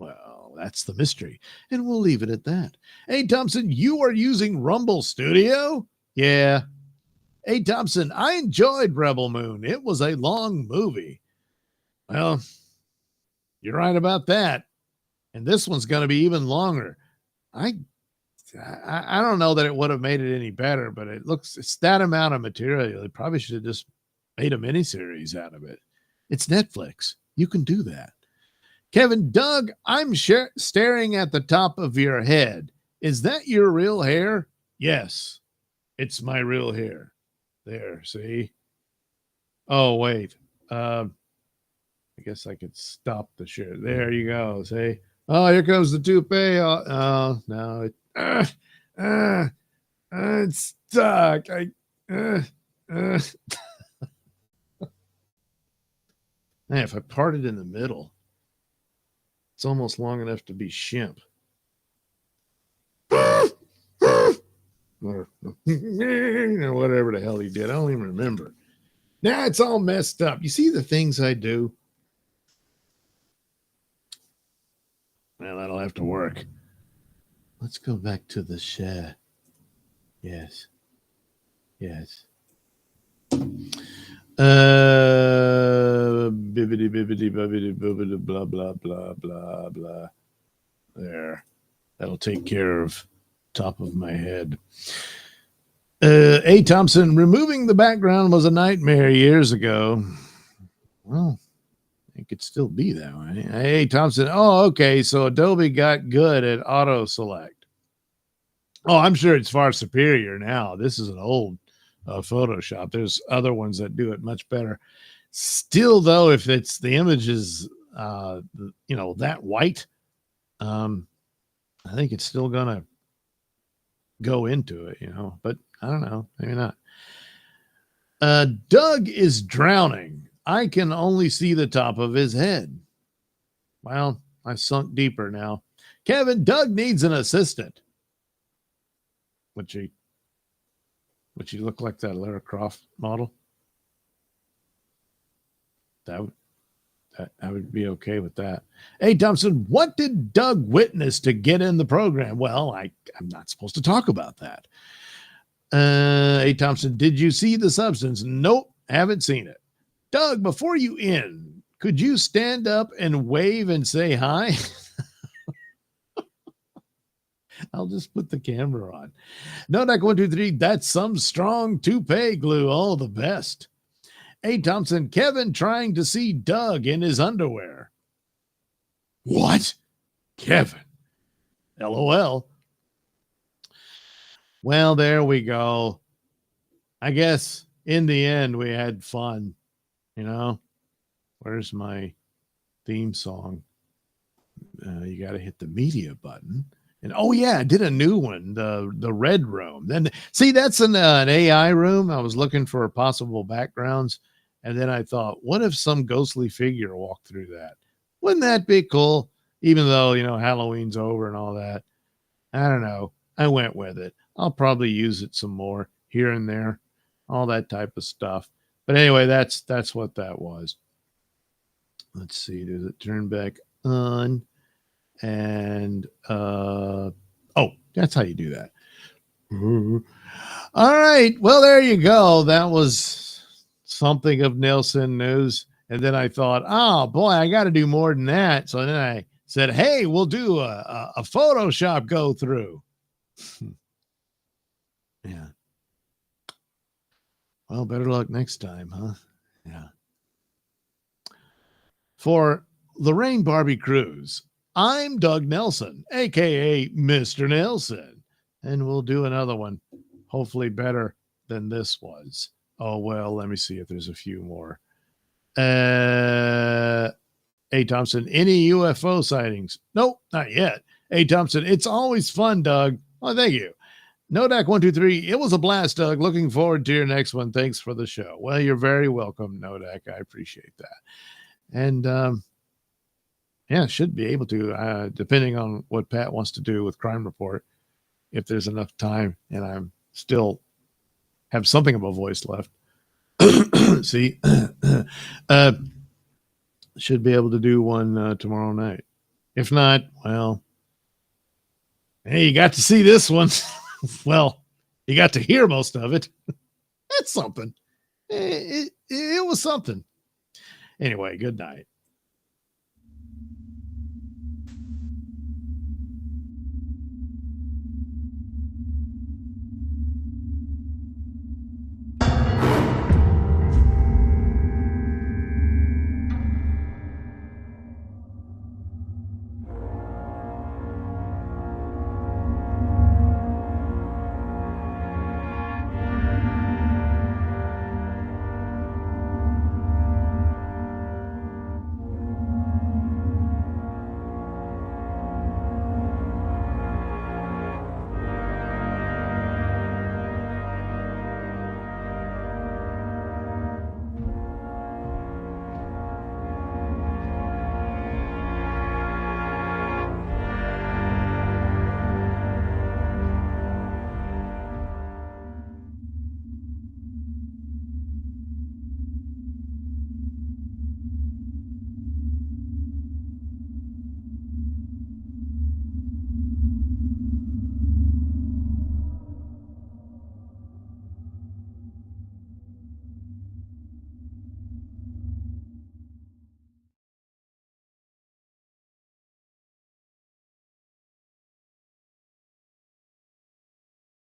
Well, that's the mystery, and we'll leave it at that. Hey, Thompson, you are using Rumble Studio? Yeah. Hey, Thompson, I enjoyed Rebel Moon. It was a long movie. Well, you're right about that. And this one's going to be even longer. I don't know that it would have made it any better, but it's that amount of material. They probably should have just made a miniseries out of it. It's Netflix. You can do that. Kevin, Doug, I'm staring at the top of your head. Is that your real hair? Yes. It's my real hair. There, see? Oh, wait. I guess I could stop the share. There you go. See? Oh, here comes the toupee. Oh, no. It's stuck. Man, if I parted in the middle, it's almost long enough to be shimp. Or whatever the hell he did. I don't even remember. Now it's all messed up. You see the things I do? Well, that'll have to work. Let's go back to the share. Yes. Bibbidi bibbidi bibbidi bibbidi blah blah blah blah blah. There. That'll take care of top of my head. A. Thompson, removing the background was a nightmare years ago. Well, it could still be that way. A. Thompson, oh, okay, so Adobe got good at auto select. Oh, I'm sure it's far superior now. This is an old Photoshop. There's other ones that do it much better. Still, though, if it's the image is that white, I think it's still going to go into it, but I don't know. Maybe not. Doug is drowning. I can only see the top of his head. Well, I sunk deeper now. Kevin, Doug needs an assistant. Would she look like that Lara Croft model? I would be okay with that. Hey, Thompson, what did Doug witness to get in the program? Well, I'm not supposed to talk about that. Hey, Thompson, did you see the substance? Nope, haven't seen it. Doug, before you end, could you stand up and wave and say hi? I'll just put the camera on. Nodak 123, that's some strong toupee glue. All the best. Hey, Thompson, Kevin trying to see Doug in his underwear. What? Kevin? LOL. Well, there we go. I guess in the end we had fun. Where's my theme song? You got to hit the media button. And oh yeah, I did a new one, the red room. Then see, that's an AI room. I was looking for possible backgrounds, and then I thought, what if some ghostly figure walked through that? Wouldn't that be cool? Even though Halloween's over and all that. I don't know. I went with it. I'll probably use it some more here and there, all that type of stuff. But anyway, that's what that was. Let's see. Does it turn back on? And that's how you do that. All right. Well, there you go. That was something of Nailsin News. And then I thought, oh boy, I got to do more than that. So then I said, hey, we'll do a Photoshop go through. Yeah. Well, better luck next time, huh? Yeah. For Lorraine Barbie Cruz, I'm Doug Nelson, a.k.a. Mr. Nailsin, and we'll do another one, hopefully better than this was. Oh, well, let me see if there's a few more. Hey, Thompson, any UFO sightings? Nope, not yet. Hey, Thompson, it's always fun, Doug. Oh, thank you. Nodak123, it was a blast, Doug. Looking forward to your next one. Thanks for the show. Well, you're very welcome, Nodak. I appreciate that. And, should be able to, depending on what Pat wants to do with Crime Report, if there's enough time and I'm still have something of a voice left. See, should be able to do one tomorrow night. If not, well, hey, you got to see this one. Well, you got to hear most of it. That's something. It was something. Anyway, good night.